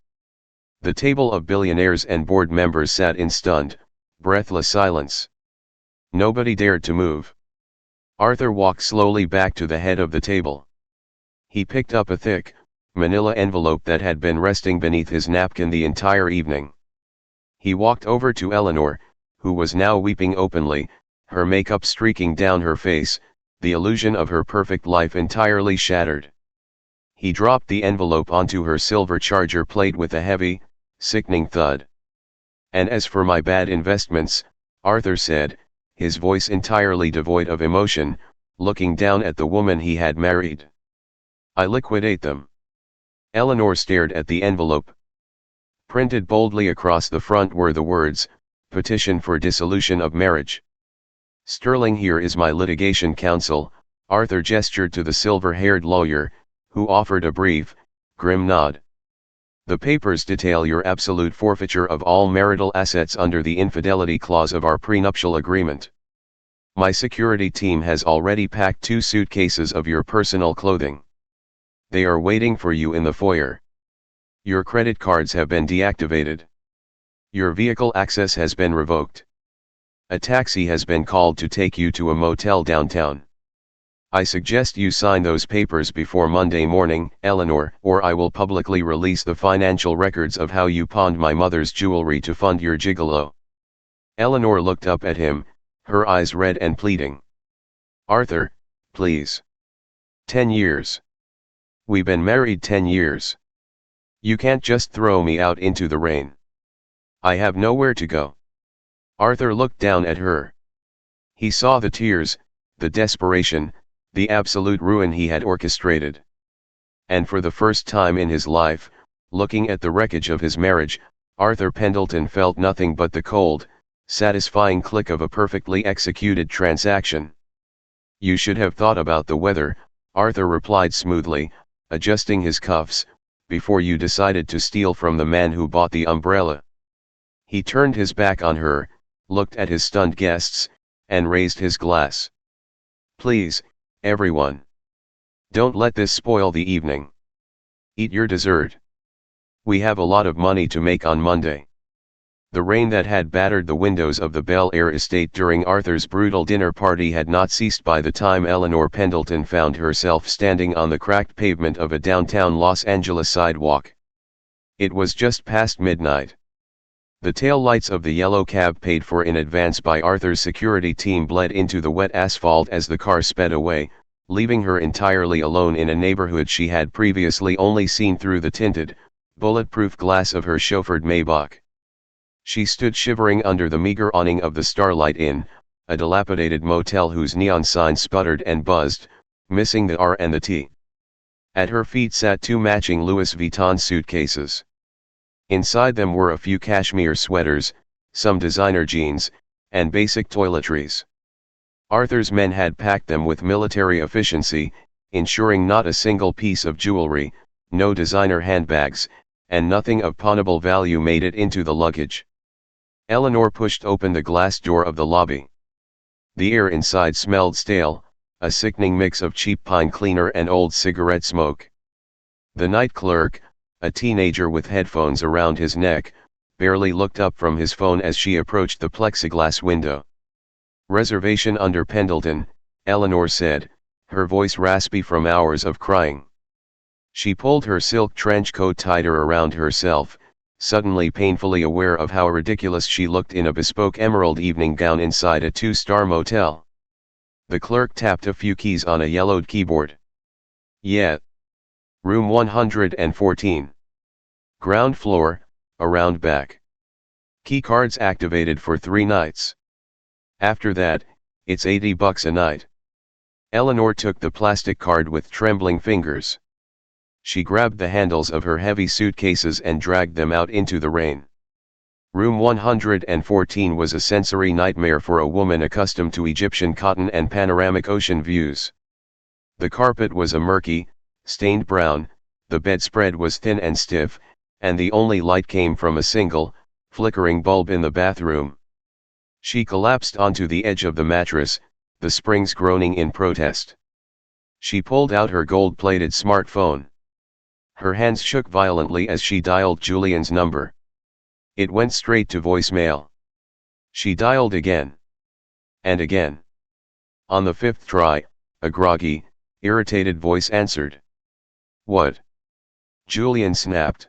The table of billionaires and board members sat in stunned, breathless silence. Nobody dared to move. Arthur walked slowly back to the head of the table. He picked up a thick, manila envelope that had been resting beneath his napkin the entire evening. He walked over to Eleanor, who was now weeping openly, her makeup streaking down her face, the illusion of her perfect life entirely shattered. He dropped the envelope onto her silver charger plate with a heavy, sickening thud. "And as for my bad investments," Arthur said, his voice entirely devoid of emotion, looking down at the woman he had married. "I liquidate them." Eleanor stared at the envelope. Printed boldly across the front were the words, "Petition for dissolution of marriage." "Sterling, here is my litigation counsel," Arthur gestured to the silver-haired lawyer, who offered a brief, grim nod. "The papers detail your absolute forfeiture of all marital assets under the infidelity clause of our prenuptial agreement. My security team has already packed 2 suitcases of your personal clothing. They are waiting for you in the foyer. Your credit cards have been deactivated. Your vehicle access has been revoked. A taxi has been called to take you to a motel downtown. I suggest you sign those papers before Monday morning, Eleanor, or I will publicly release the financial records of how you pawned my mother's jewelry to fund your gigolo." Eleanor looked up at him, her eyes red and pleading. "Arthur, please. 10 years. We've been married 10 years. You can't just throw me out into the rain. I have nowhere to go." Arthur looked down at her. He saw the tears, the desperation, the absolute ruin he had orchestrated. And for the first time in his life, looking at the wreckage of his marriage, Arthur Pendelton felt nothing but the cold, satisfying click of a perfectly executed transaction. "You should have thought about the weather," Arthur replied smoothly, adjusting his cuffs, "before you decided to steal from the man who bought the umbrella." He turned his back on her, looked at his stunned guests, and raised his glass. "Please, everyone. Don't let this spoil the evening. Eat your dessert. We have a lot of money to make on Monday." The rain that had battered the windows of the Bel Air estate during Arthur's brutal dinner party had not ceased by the time Eleanor Pendelton found herself standing on the cracked pavement of a downtown Los Angeles sidewalk. It was just past midnight. The taillights of the yellow cab paid for in advance by Arthur's security team bled into the wet asphalt as the car sped away, leaving her entirely alone in a neighborhood she had previously only seen through the tinted, bulletproof glass of her chauffeured Maybach. She stood shivering under the meager awning of the Starlight Inn, a dilapidated motel whose neon sign sputtered and buzzed, missing the R and the T. At her feet sat 2 matching Louis Vuitton suitcases. Inside them were a few cashmere sweaters, some designer jeans, and basic toiletries. Arthur's men had packed them with military efficiency, ensuring not a single piece of jewelry, no designer handbags, and nothing of pawnable value made it into the luggage. Eleanor pushed open the glass door of the lobby. The air inside smelled stale, a sickening mix of cheap pine cleaner and old cigarette smoke. The night clerk, a teenager with headphones around his neck, barely looked up from his phone as she approached the plexiglass window. "Reservation under Pendelton," Eleanor said, her voice raspy from hours of crying. She pulled her silk trench coat tighter around herself, suddenly painfully aware of how ridiculous she looked in a bespoke emerald evening gown inside a 2-star motel. The clerk tapped a few keys on a yellowed keyboard. "Yeah. Room 114. Ground floor, around back. Key cards activated for 3 nights. After that, it's $80 a night." Eleanor took the plastic card with trembling fingers. She grabbed the handles of her heavy suitcases and dragged them out into the rain. Room 114 was a sensory nightmare for a woman accustomed to Egyptian cotton and panoramic ocean views. The carpet was a murky, stained brown, the bedspread was thin and stiff, and the only light came from a single, flickering bulb in the bathroom. She collapsed onto the edge of the mattress, the springs groaning in protest. She pulled out her gold-plated smartphone. Her hands shook violently as she dialed Julian's number. It went straight to voicemail. She dialed again. And again. On the fifth try, a groggy, irritated voice answered. "What?" Julian snapped.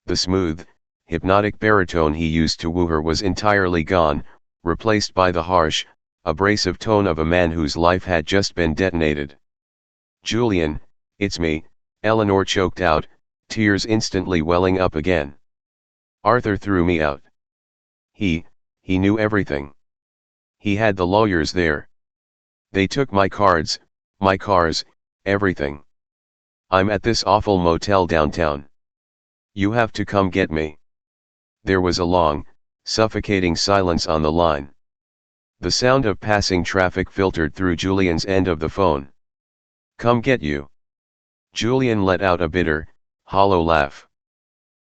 The smooth, hypnotic baritone he used to woo her was entirely gone, replaced by the harsh, abrasive tone of a man whose life had just been detonated. "Julian, it's me," Eleanor choked out, tears instantly welling up again. "Arthur threw me out. He knew everything. He had the lawyers there. They took my cards, my cars, everything. I'm at this awful motel downtown. You have to come get me." There was a long, suffocating silence on the line. The sound of passing traffic filtered through Julian's end of the phone. "Come get you." Julian let out a bitter, hollow laugh.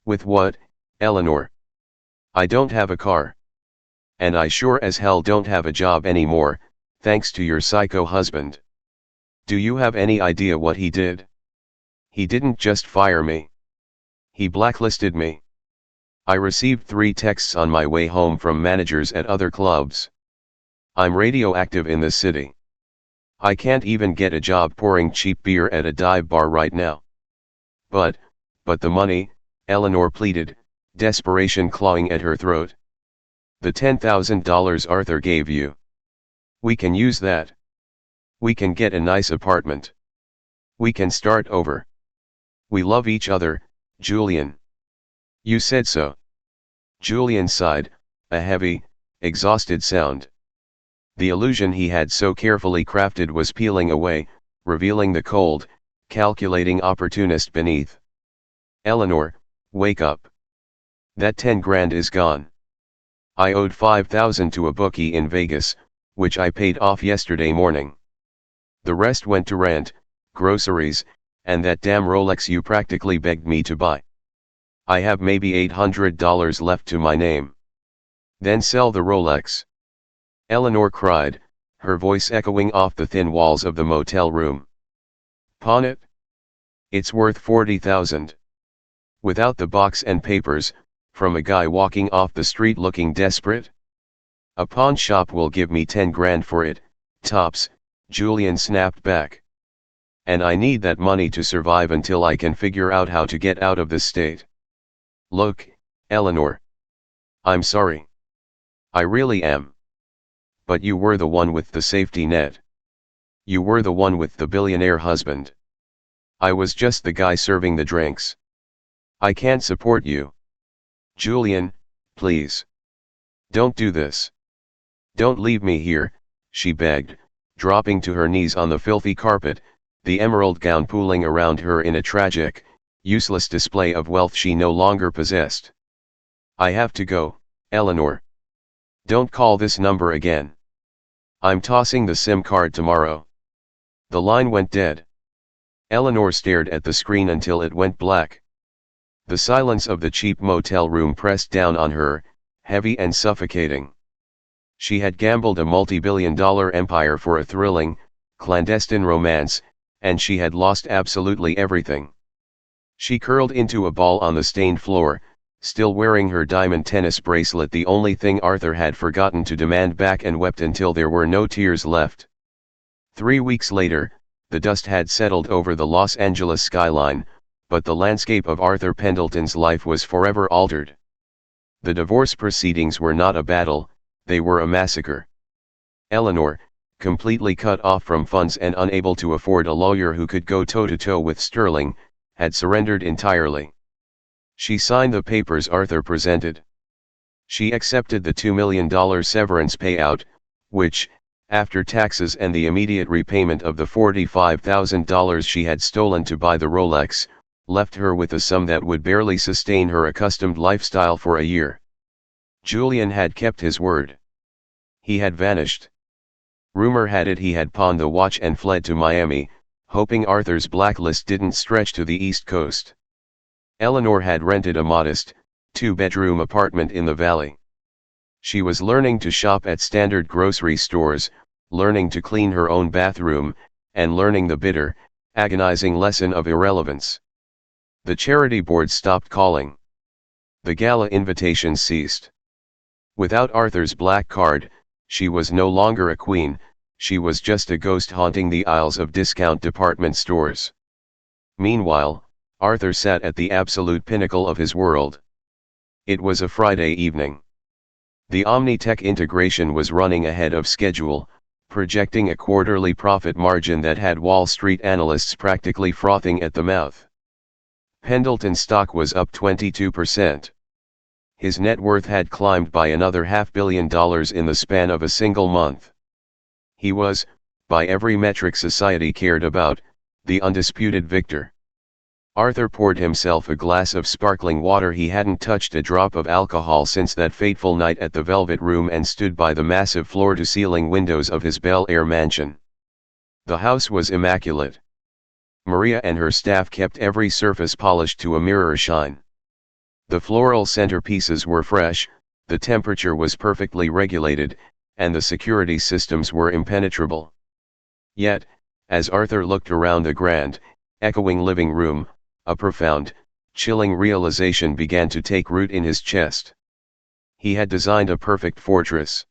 "With what, Eleanor? I don't have a car. And I sure as hell don't have a job anymore, thanks to your psycho husband. Do you have any idea what he did? He didn't just fire me. He blacklisted me. I received 3 texts on my way home from managers at other clubs. I'm radioactive in this city. I can't even get a job pouring cheap beer at a dive bar right now. But the money," Eleanor pleaded, desperation clawing at her throat. "The $10,000 Arthur gave you. We can use that. We can get a nice apartment. We can start over. We love each other, Julian." "You said so." Julian sighed, a heavy, exhausted sound. The illusion he had so carefully crafted was peeling away, revealing the cold, calculating opportunist beneath. "Eleanor, wake up. That 10 grand is gone. I owed 5,000 to a bookie in Vegas, which I paid off yesterday morning. The rest went to rent, groceries, and that damn Rolex you practically begged me to buy. I have maybe $800 left to my name. Then sell the Rolex." Eleanor cried, her voice echoing off the thin walls of the motel room. "Pawn it? It's worth 40,000. Without the box and papers, from a guy walking off the street looking desperate? A pawn shop will give me 10 grand for it, tops," Julian snapped back. "And I need that money to survive until I can figure out how to get out of this state. Look, Eleanor. I'm sorry. I really am. But you were the one with the safety net. You were the one with the billionaire husband. I was just the guy serving the drinks. I can't support you. Julian, please. Don't do this. Don't leave me here," she begged, dropping to her knees on the filthy carpet, the emerald gown pooling around her in a tragic, useless display of wealth she no longer possessed. "I have to go, Eleanor. Don't call this number again. I'm tossing the SIM card tomorrow." The line went dead. Eleanor stared at the screen until it went black. The silence of the cheap motel room pressed down on her, heavy and suffocating. She had gambled a multi-billion-dollar empire for a thrilling, clandestine romance, and she had lost absolutely everything. She curled into a ball on the stained floor, still wearing her diamond tennis bracelet, the only thing Arthur had forgotten to demand back, and wept until there were no tears left. 3 weeks later, the dust had settled over the Los Angeles skyline, but the landscape of Arthur Pendelton's life was forever altered. The divorce proceedings were not a battle, they were a massacre. Eleanor, completely cut off from funds and unable to afford a lawyer who could go toe-to-toe with Sterling, had surrendered entirely. She signed the papers Arthur presented. She accepted the $2 million severance payout, which, after taxes and the immediate repayment of the $45,000 she had stolen to buy the Rolex, left her with a sum that would barely sustain her accustomed lifestyle for a year. Julian had kept his word. He had vanished. Rumor had it he had pawned the watch and fled to Miami, hoping Arthur's blacklist didn't stretch to the East Coast. Eleanor had rented a modest, two-bedroom apartment in the valley. She was learning to shop at standard grocery stores, learning to clean her own bathroom, and learning the bitter, agonizing lesson of irrelevance. The charity board stopped calling. The gala invitations ceased. Without Arthur's black card, she was no longer a queen, she was just a ghost haunting the aisles of discount department stores. Meanwhile, Arthur sat at the absolute pinnacle of his world. It was a Friday evening. The Omnitech integration was running ahead of schedule, projecting a quarterly profit margin that had Wall Street analysts practically frothing at the mouth. Pendelton stock was up 22%. His net worth had climbed by another $500 million in the span of a single month. He was, by every metric society cared about, the undisputed victor. Arthur poured himself a glass of sparkling water. He hadn't touched a drop of alcohol since that fateful night at the Velvet Room, and stood by the massive floor-to-ceiling windows of his Bel Air mansion. The house was immaculate. Maria and her staff kept every surface polished to a mirror shine. The floral centerpieces were fresh, the temperature was perfectly regulated, and the security systems were impenetrable. Yet, as Arthur looked around the grand, echoing living room, a profound, chilling realization began to take root in his chest. He had designed a perfect fortress.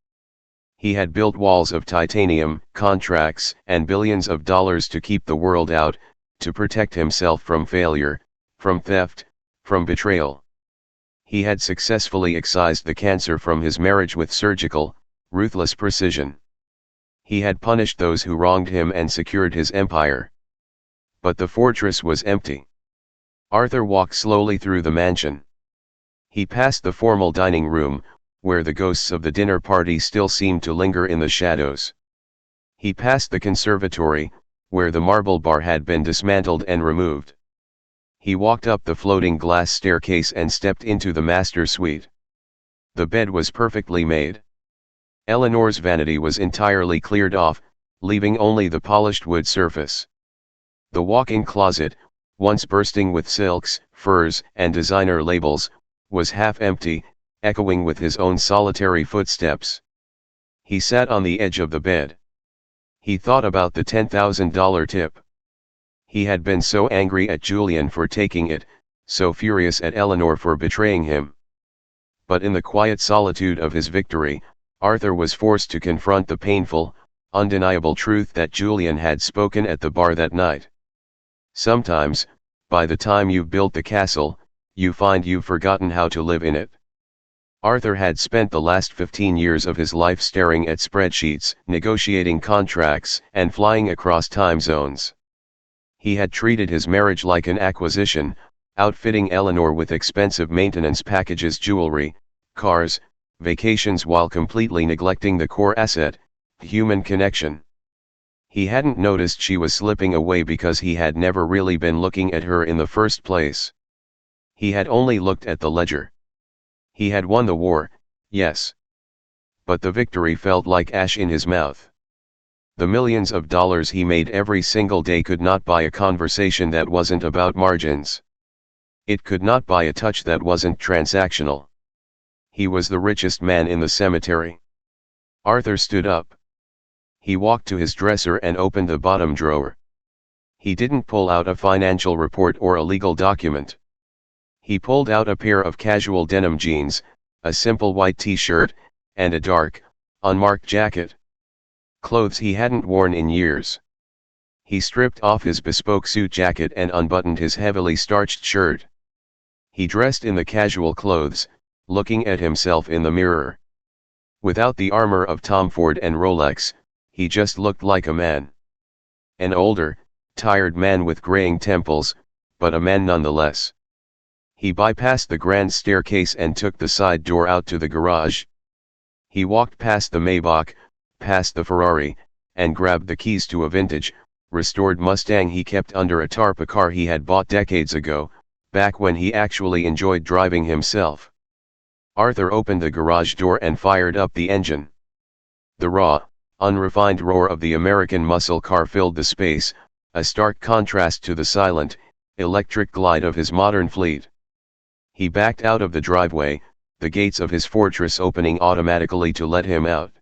He had built walls of titanium, contracts, and billions of dollars to keep the world out, to protect himself from failure, from theft, from betrayal. He had successfully excised the cancer from his marriage with surgical, ruthless precision. He had punished those who wronged him and secured his empire. But the fortress was empty. Arthur walked slowly through the mansion. He passed the formal dining room, where the ghosts of the dinner party still seemed to linger in the shadows. He passed the conservatory, where the marble bar had been dismantled and removed. He walked up the floating glass staircase and stepped into the master suite. The bed was perfectly made. Eleanor's vanity was entirely cleared off, leaving only the polished wood surface. The walk-in closet, once bursting with silks, furs, and designer labels, was half empty, echoing with his own solitary footsteps. He sat on the edge of the bed. He thought about the $10,000 tip. He had been so angry at Julian for taking it, so furious at Eleanor for betraying him. But in the quiet solitude of his victory, Arthur was forced to confront the painful, undeniable truth that Julian had spoken at the bar that night. Sometimes, by the time you've built the castle, you find you've forgotten how to live in it. Arthur had spent the last 15 years of his life staring at spreadsheets, negotiating contracts, and flying across time zones. He had treated his marriage like an acquisition, outfitting Eleanor with expensive maintenance packages, jewelry, cars, vacations, while completely neglecting the core asset, human connection. He hadn't noticed she was slipping away because he had never really been looking at her in the first place. He had only looked at the ledger. He had won the war, yes. But the victory felt like ash in his mouth. The millions of dollars he made every single day could not buy a conversation that wasn't about margins. It could not buy a touch that wasn't transactional. He was the richest man in the cemetery. Arthur stood up. He walked to his dresser and opened the bottom drawer. He didn't pull out a financial report or a legal document. He pulled out a pair of casual denim jeans, a simple white t-shirt, and a dark, unmarked jacket. Clothes he hadn't worn in years. He stripped off his bespoke suit jacket and unbuttoned his heavily starched shirt. He dressed in the casual clothes, looking at himself in the mirror. Without the armor of Tom Ford and Rolex, he just looked like a man. An older, tired man with graying temples, but a man nonetheless. He bypassed the grand staircase and took the side door out to the garage. He walked past the Maybach, past the Ferrari, and grabbed the keys to a vintage, restored Mustang he kept under a tarp, a car he had bought decades ago, back when he actually enjoyed driving himself. Arthur opened the garage door and fired up the engine. The raw, unrefined roar of the American muscle car filled the space, a stark contrast to the silent, electric glide of his modern fleet. He backed out of the driveway, the gates of his fortress opening automatically to let him out.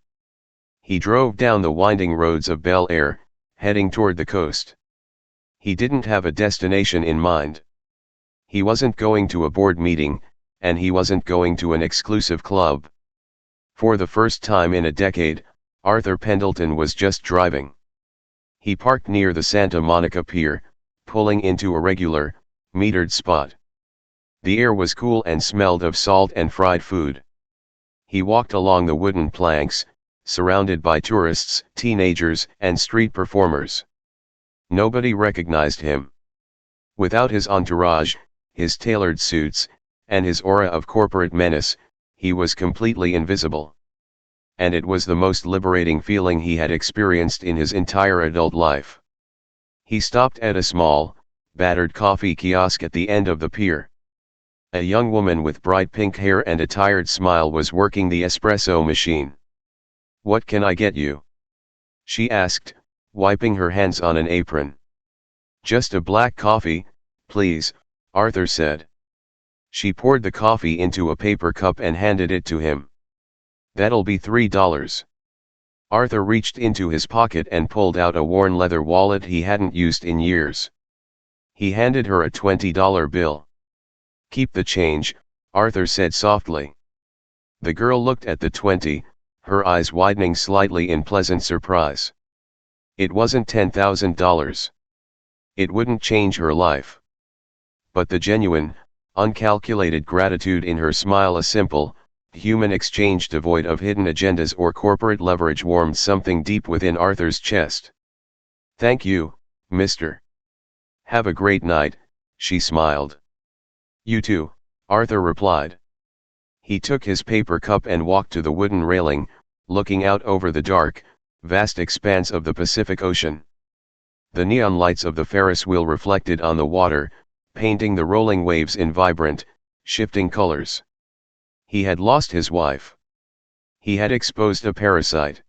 He drove down the winding roads of Bel Air, heading toward the coast. He didn't have a destination in mind. He wasn't going to a board meeting, and he wasn't going to an exclusive club. For the first time in a decade, Arthur Pendelton was just driving. He parked near the Santa Monica Pier, pulling into a regular, metered spot. The air was cool and smelled of salt and fried food. He walked along the wooden planks, surrounded by tourists, teenagers, and street performers. Nobody recognized him. Without his entourage, his tailored suits, and his aura of corporate menace, he was completely invisible. And it was the most liberating feeling he had experienced in his entire adult life. He stopped at a small, battered coffee kiosk at the end of the pier. A young woman with bright pink hair and a tired smile was working the espresso machine. "What can I get you?" she asked, wiping her hands on an apron. "Just a black coffee, please," Arthur said. She poured the coffee into a paper cup and handed it to him. "That'll be $3. Arthur reached into his pocket and pulled out a worn leather wallet he hadn't used in years. He handed her a $20 bill. "Keep the change," Arthur said softly. The girl looked at the 20, her eyes widening slightly in pleasant surprise. It wasn't $10,000. It wouldn't change her life. But the genuine, uncalculated gratitude in her smile, a simple, human exchange devoid of hidden agendas or corporate leverage, warmed something deep within Arthur's chest. "Thank you, mister. Have a great night," she smiled. "You too," Arthur replied. He took his paper cup and walked to the wooden railing, looking out over the dark, vast expanse of the Pacific Ocean. The neon lights of the Ferris wheel reflected on the water, painting the rolling waves in vibrant, shifting colors. He had lost his wife. He had exposed a parasite.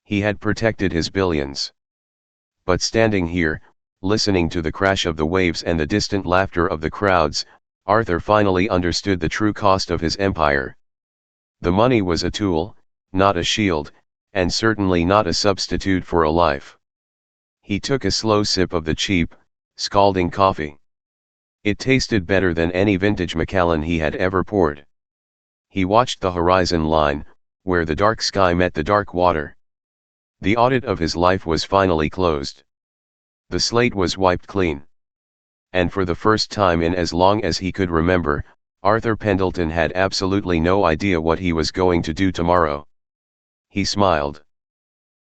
He had protected his billions. But standing here, listening to the crash of the waves and the distant laughter of the crowds, Arthur finally understood the true cost of his empire. The money was a tool, not a shield, and certainly not a substitute for a life. He took a slow sip of the cheap, scalding coffee. It tasted better than any vintage Macallan he had ever poured. He watched the horizon line, where the dark sky met the dark water. The audit of his life was finally closed. The slate was wiped clean. And for the first time in as long as he could remember, Arthur Pendelton had absolutely no idea what he was going to do tomorrow. He smiled.